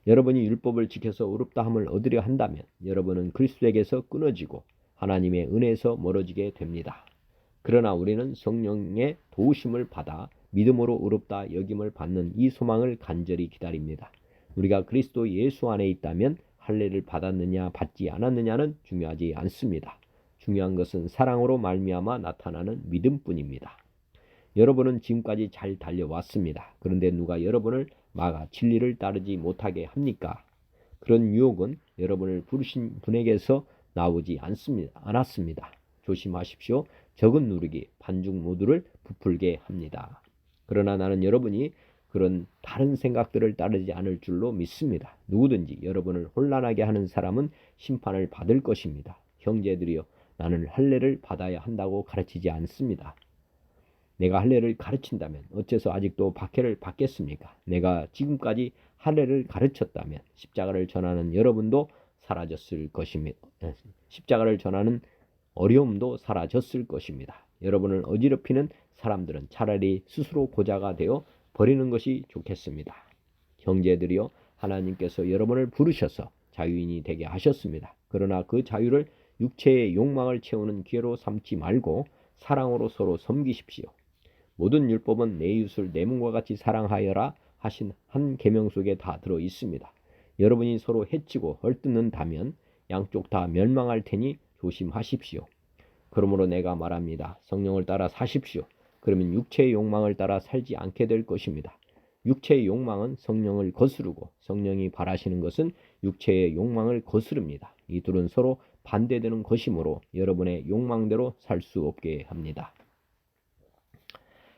여러분이 율법을 지켜서 의롭다함을 얻으려 한다면 여러분은 그리스도에게서 끊어지고 하나님의 은혜에서 멀어지게 됩니다. 그러나 우리는 성령의 도우심을 받아 믿음으로 의롭다 여김을 받는 이 소망을 간절히 기다립니다. 우리가 그리스도 예수 안에 있다면 할례를 받았느냐 받지 않았느냐는 중요하지 않습니다. 중요한 것은 사랑으로 말미암아 나타나는 믿음뿐입니다. 여러분은 지금까지 잘 달려왔습니다. 그런데 누가 여러분을 막아 진리를 따르지 못하게 합니까? 그런 유혹은 여러분을 부르신 분에게서 나오지 않았습니다. 조심하십시오. 적은 누르기, 반죽 모두를 부풀게 합니다. 그러나 나는 여러분이 그런 다른 생각들을 따르지 않을 줄로 믿습니다. 누구든지 여러분을 혼란하게 하는 사람은 심판을 받을 것입니다. 형제들이여, 나는 할례를 받아야 한다고 가르치지 않습니다. 내가 할례를 가르친다면 어째서 아직도 박해를 받겠습니까? 내가 지금까지 할례를 가르쳤다면 십자가를 전하는 여러분도 사라졌을 것입니다. 십자가를 전하는 어려움도 사라졌을 것입니다. 여러분을 어지럽히는 사람들은 차라리 스스로 고자가 되어 버리는 것이 좋겠습니다. 형제들이여, 하나님께서 여러분을 부르셔서 자유인이 되게 하셨습니다. 그러나 그 자유를 육체의 욕망을 채우는 기회로 삼지 말고 사랑으로 서로 섬기십시오. 모든 율법은 내 이웃을 내 몸과 같이 사랑하여라 하신 한 계명 속에 다 들어 있습니다. 여러분이 서로 해치고 헐뜯는다면 양쪽 다 멸망할 테니 조심하십시오. 그러므로 내가 말합니다. 성령을 따라 사십시오. 그러면 육체의 욕망을 따라 살지 않게 될 것입니다. 육체의 욕망은 성령을 거스르고 성령이 바라시는 것은 육체의 욕망을 거스릅니다. 이 둘은 서로 반대되는 것이므로 여러분의 욕망대로 살 수 없게 합니다.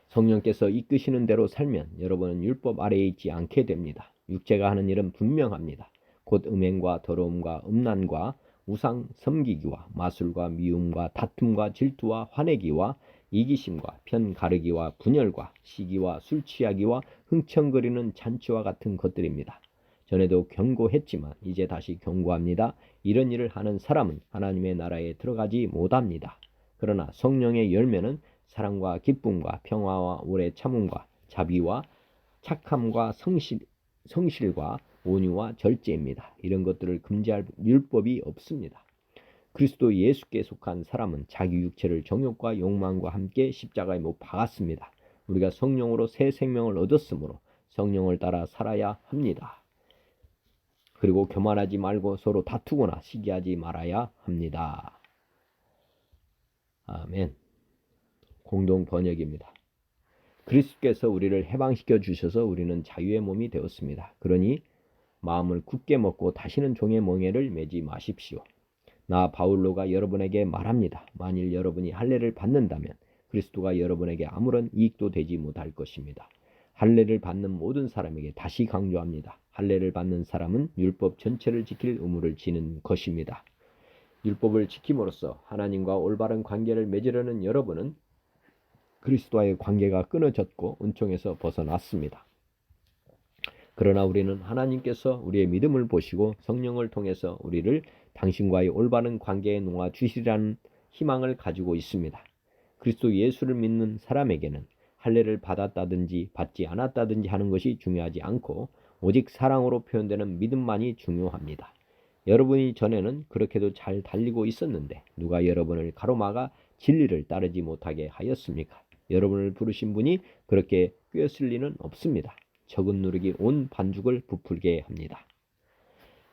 성령께서 이끄시는 대로 살면 여러분은 율법 아래에 있지 않게 됩니다. 육체가 하는 일은 분명합니다. 곧 음행과 더러움과 음란과 우상 섬기기와 마술과 미움과 다툼과 질투와 화내기와 이기심과 편 가르기와 분열과 시기와 술 취하기와 흥청거리는 잔치와 같은 것들입니다. 전에도 경고했지만 이제 다시 경고합니다. 이런 일을 하는 사람은 하나님의 나라에 들어가지 못합니다. 그러나 성령의 열매는 사랑과 기쁨과 평화와 오래 참음과 자비와 착함과 성실과 온유와 절제입니다. 이런 것들을 금지할 율법이 없습니다. 그리스도 예수께 속한 사람은 자기 육체를 정욕과 욕망과 함께 십자가에 못 박았습니다. 우리가 성령으로 새 생명을 얻었으므로 성령을 따라 살아야 합니다. 그리고 교만하지 말고 서로 다투거나 시기하지 말아야 합니다. 아멘. 공동 번역입니다. 그리스도께서 우리를 해방시켜 주셔서 우리는 자유의 몸이 되었습니다. 그러니 마음을 굳게 먹고 다시는 종의 멍에를 매지 마십시오. 나 바울로가 여러분에게 말합니다. 만일 여러분이 할례를 받는다면 그리스도가 여러분에게 아무런 이익도 되지 못할 것입니다. 할례를 받는 모든 사람에게 다시 강조합니다. 할례를 받는 사람은 율법 전체를 지킬 의무를 지는 것입니다. 율법을 지킴으로써 하나님과 올바른 관계를 맺으려는 여러분은 그리스도와의 관계가 끊어졌고 은총에서 벗어났습니다. 그러나 우리는 하나님께서 우리의 믿음을 보시고 성령을 통해서 우리를 당신과의 올바른 관계에 놓아 주시리라는 희망을 가지고 있습니다. 그리스도 예수를 믿는 사람에게는 할례를 받았다든지 받지 않았다든지 하는 것이 중요하지 않고 오직 사랑으로 표현되는 믿음만이 중요합니다. 여러분이 전에는 그렇게도 잘 달리고 있었는데 누가 여러분을 가로막아 진리를 따르지 못하게 하였습니까? 여러분을 부르신 분이 그렇게 꿰었을 리는 없습니다. 적은 누르기 온 반죽을 부풀게 합니다.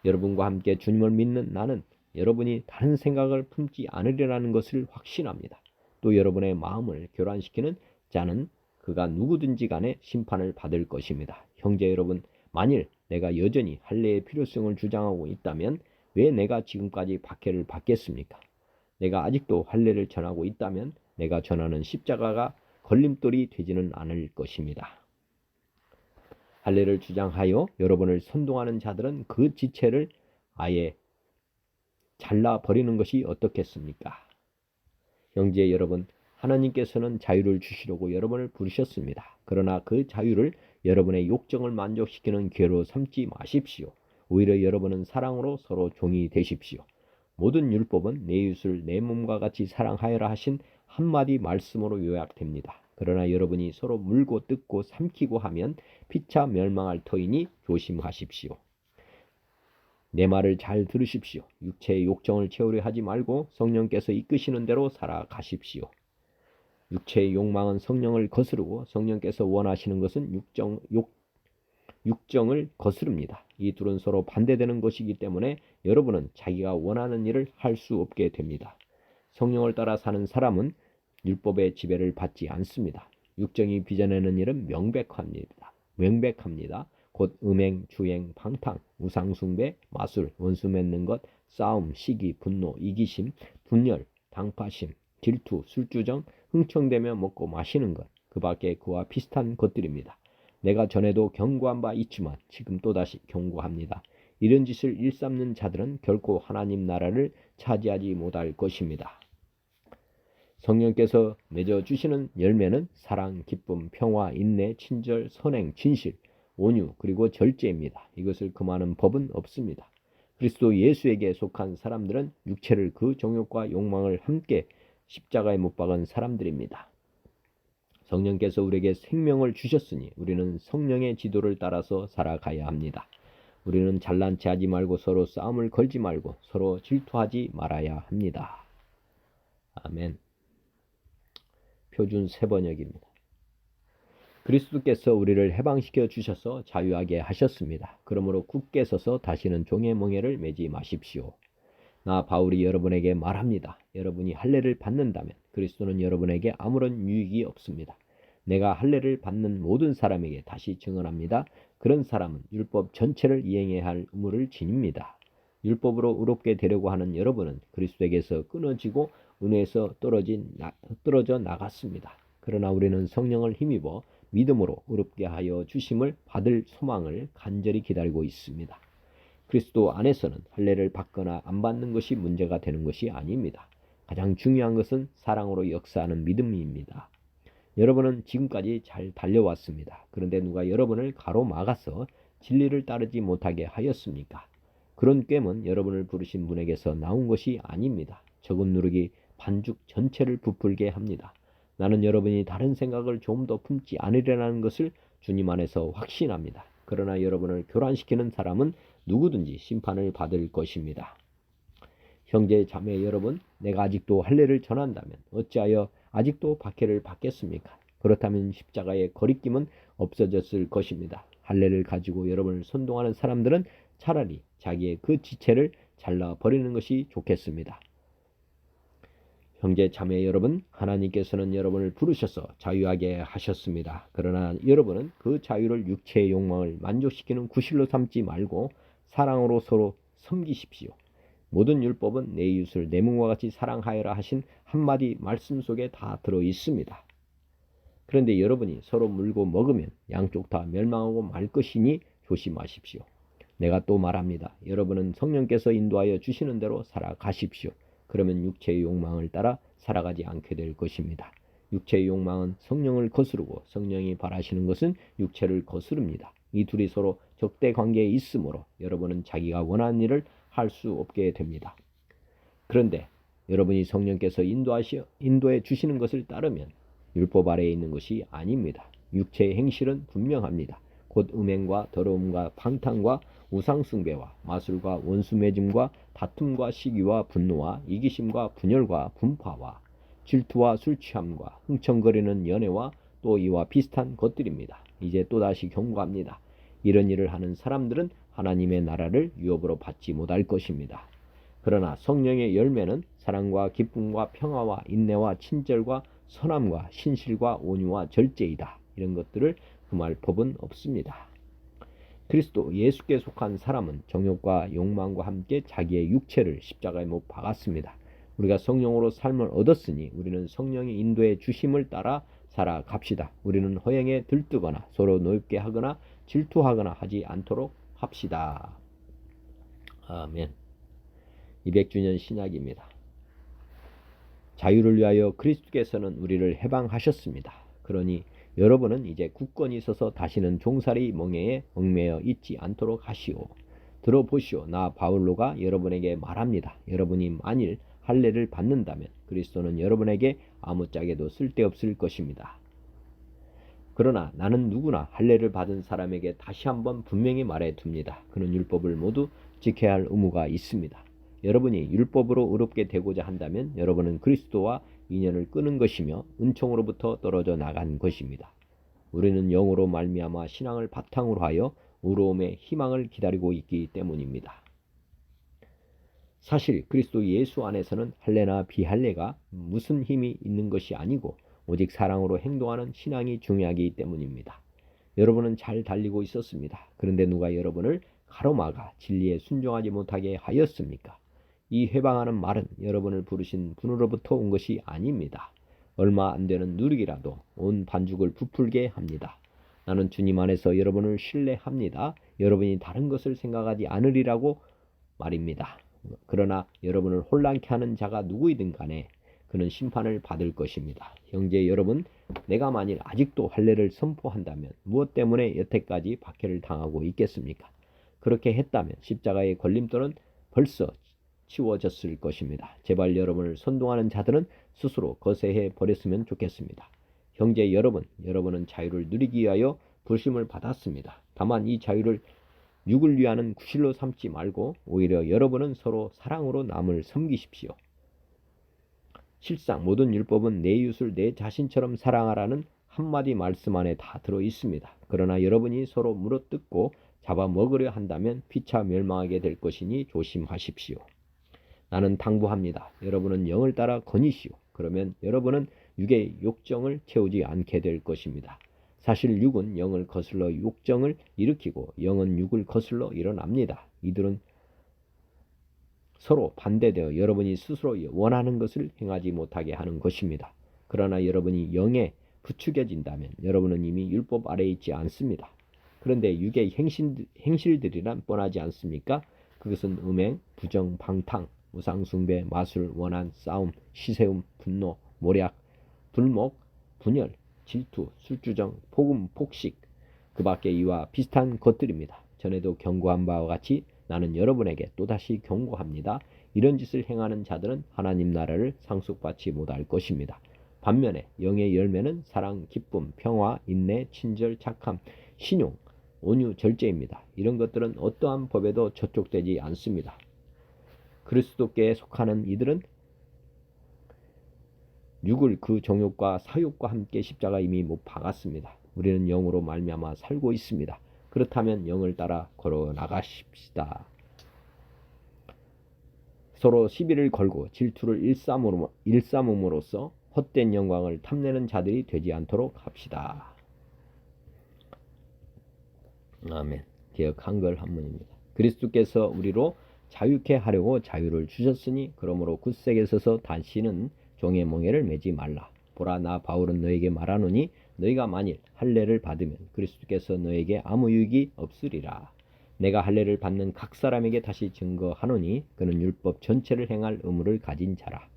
여러분과 함께 주님을 믿는 나는 여러분이 다른 생각을 품지 않으리라는 것을 확신합니다. 또 여러분의 마음을 교란시키는 자는 그가 누구든지 간에 심판을 받을 것입니다. 형제 여러분, 만일 내가 여전히 할례의 필요성을 주장하고 있다면 왜 내가 지금까지 박해를 받겠습니까? 내가 아직도 할례를 전하고 있다면 내가 전하는 십자가가 걸림돌이 되지는 않을 것입니다. 할례를 주장하여 여러분을 선동하는 자들은 그 지체를 아예 잘라버리는 것이 어떻겠습니까? 형제 여러분, 하나님께서는 자유를 주시려고 여러분을 부르셨습니다. 그러나 그 자유를 여러분의 욕정을 만족시키는 괴로 삼지 마십시오. 오히려 여러분은 사랑으로 서로 종이 되십시오. 모든 율법은 내 이웃을 내 몸과 같이 사랑하여라 하신 한마디 말씀으로 요약됩니다. 그러나 여러분이 서로 물고 뜯고 삼키고 하면 피차 멸망할 터이니 조심하십시오. 내 말을 잘 들으십시오. 육체의 욕정을 채우려 하지 말고 성령께서 이끄시는 대로 살아가십시오. 육체의 욕망은 성령을 거스르고 성령께서 원하시는 것은 육정을 거스릅니다. 이 둘은 서로 반대되는 것이기 때문에 여러분은 자기가 원하는 일을 할 수 없게 됩니다. 성령을 따라 사는 사람은 율법의 지배를 받지 않습니다. 육정이 빚어내는 일은 명백합니다. 곧 음행, 주행, 방탕, 우상숭배, 마술, 원수 맺는 것, 싸움, 시기, 분노, 이기심, 분열, 당파심, 질투, 술주정, 흥청대며 먹고 마시는 것, 그 밖에 그와 비슷한 것들입니다. 내가 전에도 경고한 바 있지만 지금 또다시 경고합니다. 이런 짓을 일삼는 자들은 결코 하나님 나라를 차지하지 못할 것입니다. 성령께서 맺어주시는 열매는 사랑, 기쁨, 평화, 인내, 친절, 선행, 진실, 온유, 그리고 절제입니다. 이것을 금하는 법은 없습니다. 그리스도 예수에게 속한 사람들은 육체를 그 정욕과 욕망을 함께 십자가에 못 박은 사람들입니다. 성령께서 우리에게 생명을 주셨으니 우리는 성령의 지도를 따라서 살아가야 합니다. 우리는 잘난 체 하지 말고 서로 싸움을 걸지 말고 서로 질투하지 말아야 합니다. 아멘. 표준 세번역입니다. 그리스도께서 우리를 해방시켜 주셔서 자유하게 하셨습니다. 그러므로 굳게 서서 다시는 종의 멍에를 매지 마십시오. 나 바울이 여러분에게 말합니다. 여러분이 할례를 받는다면 그리스도는 여러분에게 아무런 유익이 없습니다. 내가 할례를 받는 모든 사람에게 다시 증언합니다. 그런 사람은 율법 전체를 이행해야 할 의무를 지닙니다. 율법으로 의롭게 되려고 하는 여러분은 그리스도에게서 끊어지고 은혜에서 떨어져 나갔습니다. 그러나 우리는 성령을 힘입어 믿음으로 의롭게 하여 주심을 받을 소망을 간절히 기다리고 있습니다. 그리스도 안에서는 할례를 받거나 안 받는 것이 문제가 되는 것이 아닙니다. 가장 중요한 것은 사랑으로 역사하는 믿음입니다. 여러분은 지금까지 잘 달려왔습니다. 그런데 누가 여러분을 가로막아서 진리를 따르지 못하게 하였습니까? 그런 꾀은 여러분을 부르신 분에게서 나온 것이 아닙니다. 적은 누룩이 반죽 전체를 부풀게 합니다. 나는 여러분이 다른 생각을 좀 더 품지 않으려는 것을 주님 안에서 확신합니다. 그러나 여러분을 교란시키는 사람은 누구든지 심판을 받을 것입니다. 형제 자매 여러분, 내가 아직도 할례를 전한다면 어찌하여 아직도 박해를 받겠습니까? 그렇다면 십자가의 거리낌은 없어졌을 것입니다. 할례를 가지고 여러분을 선동하는 사람들은 차라리 자기의 그 지체를 잘라버리는 것이 좋겠습니다. 형제 자매 여러분, 하나님께서는 여러분을 부르셔서 자유하게 하셨습니다. 그러나 여러분은 그 자유를 육체의 욕망을 만족시키는 구실로 삼지 말고 사랑으로 서로 섬기십시오. 모든 율법은 내 이웃을 내 몸과 같이 사랑하여라 하신 한마디 말씀 속에 다 들어 있습니다. 그런데 여러분이 서로 물고 먹으면 양쪽 다 멸망하고 말 것이니 조심하십시오. 내가 또 말합니다. 여러분은 성령께서 인도하여 주시는 대로 살아가십시오. 그러면 육체의 욕망을 따라 살아가지 않게 될 것입니다. 육체의 욕망은 성령을 거스르고 성령이 바라시는 것은 육체를 거스릅니다. 이 둘이 서로 적대 관계에 있으므로 여러분은 자기가 원하는 일을 할 수 없게 됩니다. 그런데 여러분이 성령께서 인도해 주시는 것을 따르면 율법 아래에 있는 것이 아닙니다. 육체의 행실은 분명합니다. 곧 음행과 더러움과 방탕과 우상숭배와 마술과 원수맺음과 다툼과 시기와 분노와 이기심과 분열과 분파와 질투와 술취함과 흥청거리는 연애와 또 이와 비슷한 것들입니다. 이제 또다시 경고합니다. 이런 일을 하는 사람들은 하나님의 나라를 유업으로 받지 못할 것입니다. 그러나 성령의 열매는 사랑과 기쁨과 평화와 인내와 친절과 선함과 신실과 온유와 절제이다. 이런 것들을 금할 법은 없습니다. 그리스도 예수께 속한 사람은 정욕과 욕망과 함께 자기의 육체를 십자가에 못 박았습니다. 우리가 성령으로 삶을 얻었으니 우리는 성령의 인도해 주심을 따라 살아갑시다. 우리는 허영에 들뜨거나 서로 노엽게 하거나 질투하거나 하지 않도록 합시다. 아멘. 200주년 신약입니다. 자유를 위하여 그리스도께서는 우리를 해방하셨습니다. 그러니 여러분은 이제 굳건히 서서 다시는 종살이 멍에에 얽매여 있지 않도록 하시오. 들어보시오. 나 바울로가 여러분에게 말합니다. 여러분이 만일 할례를 받는다면 그리스도는 여러분에게 아무짝에도 쓸데없을 것입니다. 그러나 나는 누구나 할례를 받은 사람에게 다시 한번 분명히 말해 둡니다. 그는 율법을 모두 지켜야 할 의무가 있습니다. 여러분이 율법으로 의롭게 되고자 한다면 여러분은 그리스도와 인연을 끊은 것이며 은총으로부터 떨어져 나간 것입니다. 우리는 영으로 말미암아 신앙을 바탕으로 하여 의로움의 희망을 기다리고 있기 때문입니다. 사실 그리스도 예수 안에서는 할례나 비할례가 무슨 힘이 있는 것이 아니고 오직 사랑으로 행동하는 신앙이 중요하기 때문입니다. 여러분은 잘 달리고 있었습니다. 그런데 누가 여러분을 가로막아 진리에 순종하지 못하게 하였습니까? 이 해방하는 말은 여러분을 부르신 분으로부터 온 것이 아닙니다. 얼마 안 되는 누룩이라도 온 반죽을 부풀게 합니다. 나는 주님 안에서 여러분을 신뢰합니다. 여러분이 다른 것을 생각하지 않으리라고 말입니다. 그러나 여러분을 혼란케 하는 자가 누구이든 간에 그는 심판을 받을 것입니다. 형제 여러분, 내가 만일 아직도 할례를 선포한다면 무엇 때문에 여태까지 박해를 당하고 있겠습니까? 그렇게 했다면 십자가의 걸림돌은 벌써 치워졌을 것입니다. 제발 여러분을 선동하는 자들은 스스로 거세해 버렸으면 좋겠습니다. 형제 여러분, 여러분은 자유를 누리기 위하여 부르심을 받았습니다. 다만 이 자유를 육을 위하는 구실로 삼지 말고 오히려 여러분은 서로 사랑으로 남을 섬기십시오. 실상 모든 율법은 내 이웃을 내 자신처럼 사랑하라는 한마디 말씀 안에 다 들어 있습니다. 그러나 여러분이 서로 물어뜯고 잡아먹으려 한다면 피차 멸망하게 될 것이니 조심하십시오. 나는 당부합니다. 여러분은 영을 따라 거니시오. 그러면 여러분은 육의 욕정을 채우지 않게 될 것입니다. 사실 육은 영을 거슬러 욕정을 일으키고 영은 육을 거슬러 일어납니다. 이들은 서로 반대되어 여러분이 스스로 원하는 것을 행하지 못하게 하는 것입니다. 그러나 여러분이 영에 부추겨진다면 여러분은 이미 율법 아래에 있지 않습니다. 그런데 육의 행실들이란 뻔하지 않습니까? 그것은 음행, 부정, 방탕, 우상숭배, 마술, 원한, 싸움, 시세움, 분노, 모략, 불목, 분열, 질투, 술주정, 폭음, 폭식, 그 밖에 이와 비슷한 것들입니다. 전에도 경고한 바와 같이 나는 여러분에게 또다시 경고합니다. 이런 짓을 행하는 자들은 하나님 나라를 상속받지 못할 것입니다. 반면에 영의 열매는 사랑, 기쁨, 평화, 인내, 친절, 착함, 신용, 온유, 절제입니다. 이런 것들은 어떠한 법에도 저촉되지 않습니다. 그리스도께 속하는 이들은 육을 그 정욕과 사욕과 함께 십자가 이미 못 박았습니다. 우리는 영으로 말미암아 살고 있습니다. 그렇다면 영을 따라 걸어 나가십시다. 서로 시비를 걸고 질투를 일삼음으로써 헛된 영광을 탐내는 자들이 되지 않도록 합시다. 아멘. 개역 한글 한문입니다. 그리스도께서 우리로 자유케 하려고 자유를 주셨으니 그러므로 굳세게 서서 다시는 종의 멍에를 매지 말라. 보라, 나 바울은 너에게 말하노니 너희가 만일 할례를 받으면 그리스도께서 너에게 아무 유익이 없으리라. 내가 할례를 받는 각 사람에게 다시 증거하노니 그는 율법 전체를 행할 의무를 가진 자라.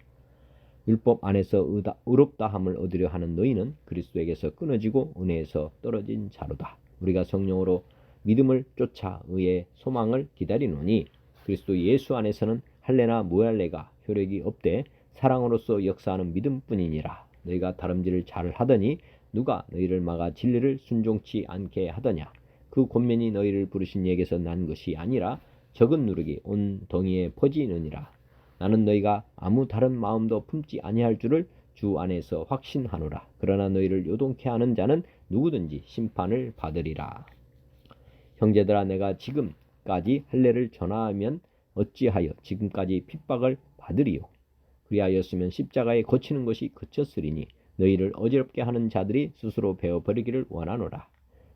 율법 안에서 의롭다함을 얻으려 하는 너희는 그리스도에게서 끊어지고 은혜에서 떨어진 자로다. 우리가 성령으로 믿음을 쫓아 의의 소망을 기다리노니 그리스도 예수 안에서는 할례나 무할례가 효력이 없되 사랑으로서 역사하는 믿음뿐이니라. 너희가 다름질을 잘 하더니 누가 너희를 막아 진리를 순종치 않게 하더냐. 그 권면이 너희를 부르신 이에게서 난 것이 아니라 적은 누룩이 온 덩이에 퍼지느니라. 나는 너희가 아무 다른 마음도 품지 아니할 줄을 주 안에서 확신하노라. 그러나 너희를 요동케 하는 자는 누구든지 심판을 받으리라. 형제들아, 내가 지금까지 할례를 전하면 어찌하여 지금까지 핍박을 받으리요. 그리하였으면 십자가에 거치는 것이 그쳤으리니 너희를 어지럽게 하는 자들이 스스로 베어버리기를 원하노라.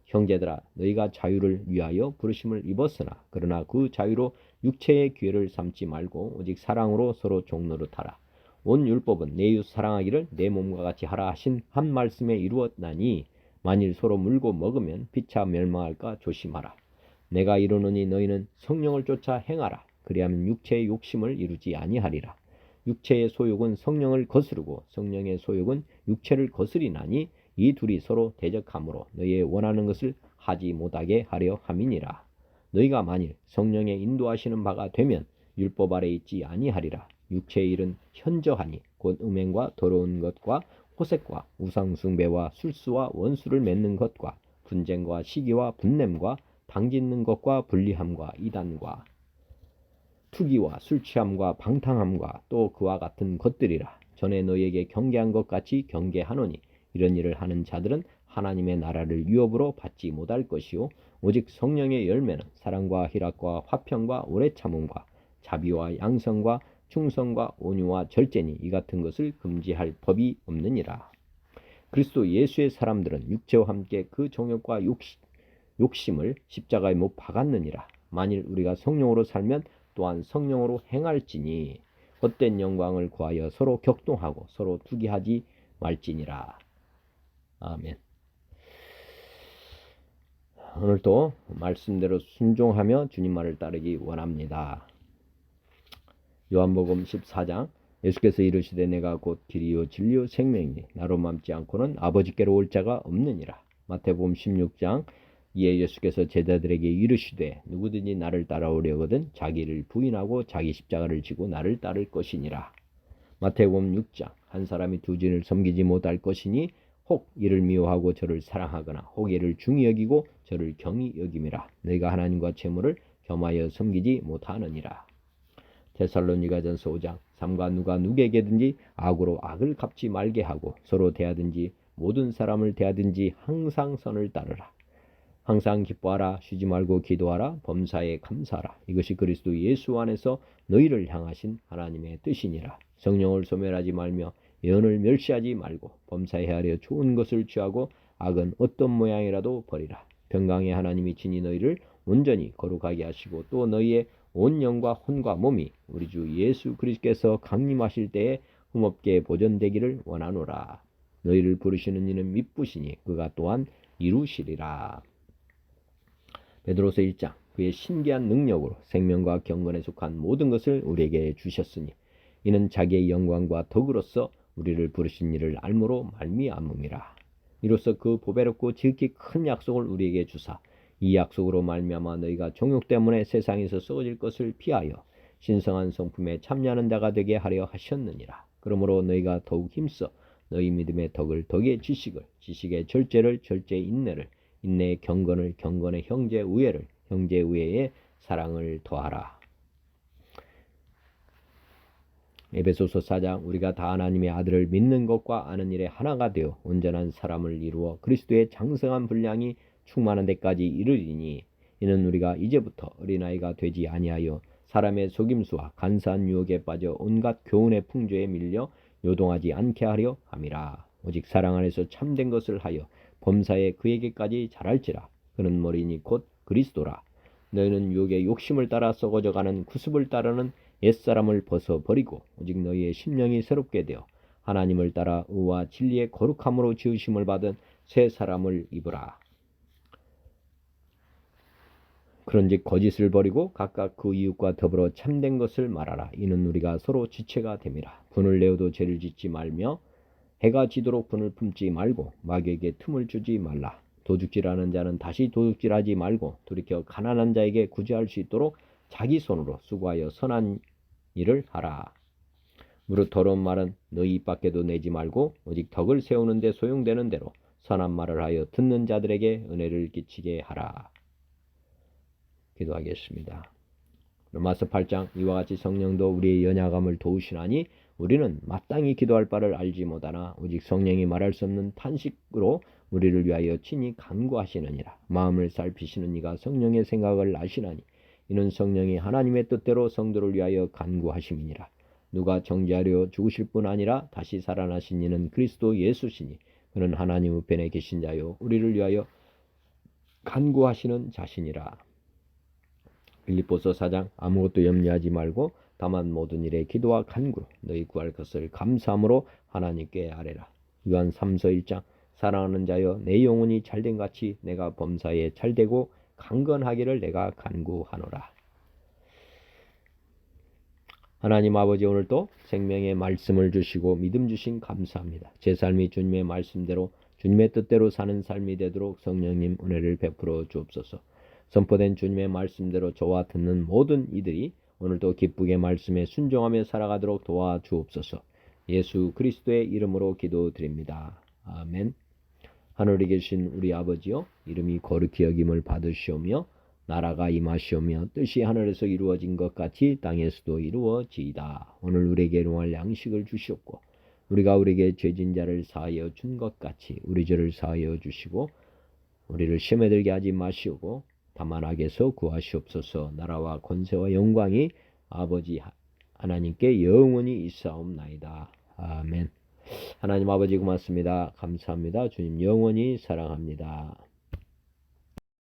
형제들아, 너희가 자유를 위하여 부르심을 입었으나 그러나 그 자유로 육체의 기회를 삼지 말고 오직 사랑으로 서로 종노릇하라. 온 율법은 내 이웃 사랑하기를 내 몸과 같이 하라 하신 한 말씀에 이루었나니 만일 서로 물고 먹으면 피차 멸망할까 조심하라. 내가 이르노니 너희는 성령을 쫓아 행하라. 그리하면 육체의 욕심을 이루지 아니하리라. 육체의 소욕은 성령을 거스르고 성령의 소욕은 육체를 거스리나니 이 둘이 서로 대적하므로 너희의 원하는 것을 하지 못하게 하려 함이니라. 너희가 만일 성령의 인도하시는 바가 되면 율법 아래 있지 아니하리라. 육체의 일은 현저하니 곧 음행과 더러운 것과 호색과 우상숭배와 술수와 원수를 맺는 것과 분쟁과 시기와 분냄과 당짓는 것과 불리함과 이단과 투기와 술취함과 방탕함과 또 그와 같은 것들이라. 전에 너희에게 경계한 것 같이 경계하노니 이런 일을 하는 자들은 하나님의 나라를 유업으로 받지 못할 것이요 오직 성령의 열매는 사랑과 희락과 화평과 오래 참음과 자비와 양성과 충성과 온유와 절제니 이 같은 것을 금지할 법이 없느니라. 그리스도 예수의 사람들은 육체와 함께 그 정욕과 욕심을 십자가에 못 박았느니라. 만일 우리가 성령으로 살면 또한 성령으로 행할지니 헛된 영광을 구하여 서로 격동하고 서로 투기하지 말지니라. 아멘. 오늘도 말씀대로 순종하며 주님 말을 따르기 원합니다. 요한복음 14장 예수께서 이르시되 내가 곧 길이요 진리요 생명이니 나로 맘지 않고는 아버지께로 올 자가 없느니라. 마태복음 16장 이에 예수께서 제자들에게 이르시되 누구든지 나를 따라오려거든 자기를 부인하고 자기 십자가를 지고 나를 따를 것이니라. 마태복음 6장 한 사람이 두 주인을 섬기지 못할 것이니 혹 이를 미워하고 저를 사랑하거나 혹 이를 중히 여기고 저를 경히 여김이라. 너희가 하나님과 재물을 겸하여 섬기지 못하느니라. 데살로니가전서 5장 삼가 누가 누구에게든지 악으로 악을 갚지 말게 하고 서로 대하든지 모든 사람을 대하든지 항상 선을 따르라. 항상 기뻐하라. 쉬지 말고 기도하라. 범사에 감사하라. 이것이 그리스도 예수 안에서 너희를 향하신 하나님의 뜻이니라. 성령을 소멸하지 말며 예언을 멸시하지 말고 범사에 헤아려 좋은 것을 취하고 악은 어떤 모양이라도 버리라. 평강의 하나님이 친히 너희를 온전히 거룩하게 하시고 또 너희의 온 영과 혼과 몸이 우리 주 예수 그리스도께서 강림하실 때에 흠없게 보존되기를 원하노라. 너희를 부르시는 이는 미쁘시니 그가 또한 이루시리라. 베드로서 1장 그의 신기한 능력으로 생명과 경건에 속한 모든 것을 우리에게 주셨으니 이는 자기의 영광과 덕으로서 우리를 부르신 이를 알므로 말미암음이라. 이로써 그 보배롭고 지극히 큰 약속을 우리에게 주사 이 약속으로 말미암아 너희가 정욕 때문에 세상에서 썩어질 것을 피하여 신성한 성품에 참여하는 자가 되게 하려 하셨느니라. 그러므로 너희가 더욱 힘써 너희 믿음의 덕을 덕의 지식을 지식의 절제를 절제의 인내를 인내의 경건을 경건의 형제 우애를 형제 우애의 사랑을 더하라. 에베소서 4장 우리가 다 하나님의 아들을 믿는 것과 아는 일에 하나가 되어 온전한 사람을 이루어 그리스도의 장성한 분량이 충만한 데까지 이르리니 이는 우리가 이제부터 어린아이가 되지 아니하여 사람의 속임수와 간사한 유혹에 빠져 온갖 교훈의 풍조에 밀려 요동하지 않게 하려 함이라. 오직 사랑 안에서 참된 것을 하여 범사에 그에게까지 자랄지라. 그는 머리니 곧 그리스도라. 너희는 유혹의 욕심을 따라 썩어져가는 구습을 따르는 옛사람을 벗어버리고 오직 너희의 심령이 새롭게 되어 하나님을 따라 의와 진리의 거룩함으로 지으심을 받은 새 사람을 입으라. 그런즉 거짓을 버리고 각각 그 이웃과 더불어 참된 것을 말하라. 이는 우리가 서로 지체가 됨이라. 분을 내어도 죄를 짓지 말며 해가 지도록 분을 품지 말고 마귀에게 틈을 주지 말라. 도둑질하는 자는 다시 도둑질하지 말고 돌이켜 가난한 자에게 구제할 수 있도록 자기 손으로 수고하여 선한 일을 하라. 무릇 더러운 말은 너희 입 밖에도 내지 말고 오직 덕을 세우는 데 소용되는 대로 선한 말을 하여 듣는 자들에게 은혜를 끼치게 하라. 기도하겠습니다. 로마서 8장 이와 같이 성령도 우리의 연약함을 도우시나니 우리는 마땅히 기도할 바를 알지 못하나 오직 성령이 말할 수 없는 탄식으로 우리를 위하여 친히 간구하시느니라. 마음을 살피시는 이가 성령의 생각을 아시나니 이는 성령이 하나님의 뜻대로 성도를 위하여 간구하심이니라. 누가 정죄하려 죽으실 뿐 아니라 다시 살아나신 이는 그리스도 예수시니 그는 하나님 우편에 계신 자요 우리를 위하여 간구하시는 자시니라. 빌립보서 4장 아무것도 염려하지 말고 다만 모든 일에 기도와 간구로 너희 구할 것을 감사함으로 하나님께 아뢰라. 요한 3서 1장 사랑하는 자여 내 영혼이 잘된 같이 내가 범사에 잘되고 강건하기를 내가 간구하노라. 하나님 아버지, 오늘도 생명의 말씀을 주시고 믿음 주신 감사합니다. 제 삶이 주님의 말씀대로 주님의 뜻대로 사는 삶이 되도록 성령님 은혜를 베풀어 주옵소서. 선포된 주님의 말씀대로 저와 듣는 모든 이들이 오늘도 기쁘게 말씀에 순종하며 살아가도록 도와주옵소서. 예수 그리스도의 이름으로 기도드립니다. 아멘. 하늘에 계신 우리 아버지여, 이름이 거룩히 여김을 받으시오며 나라가 임하시오며 뜻이 하늘에서 이루어진 것 같이 땅에서도 이루어지이다. 오늘 우리에게 일용할 양식을 주시옵고 우리가 우리에게 죄진 자를 사하여 준 것 같이 우리 죄를 사하여 주시고 우리를 시험에 들게 하지 마시오고 다만 악에서 구하시옵소서. 나라와 권세와 영광이 아버지 하나님께 영원히 있사옵나이다. 아멘. 하나님 아버지 고맙습니다. 감사합니다. 주님 영원히 사랑합니다.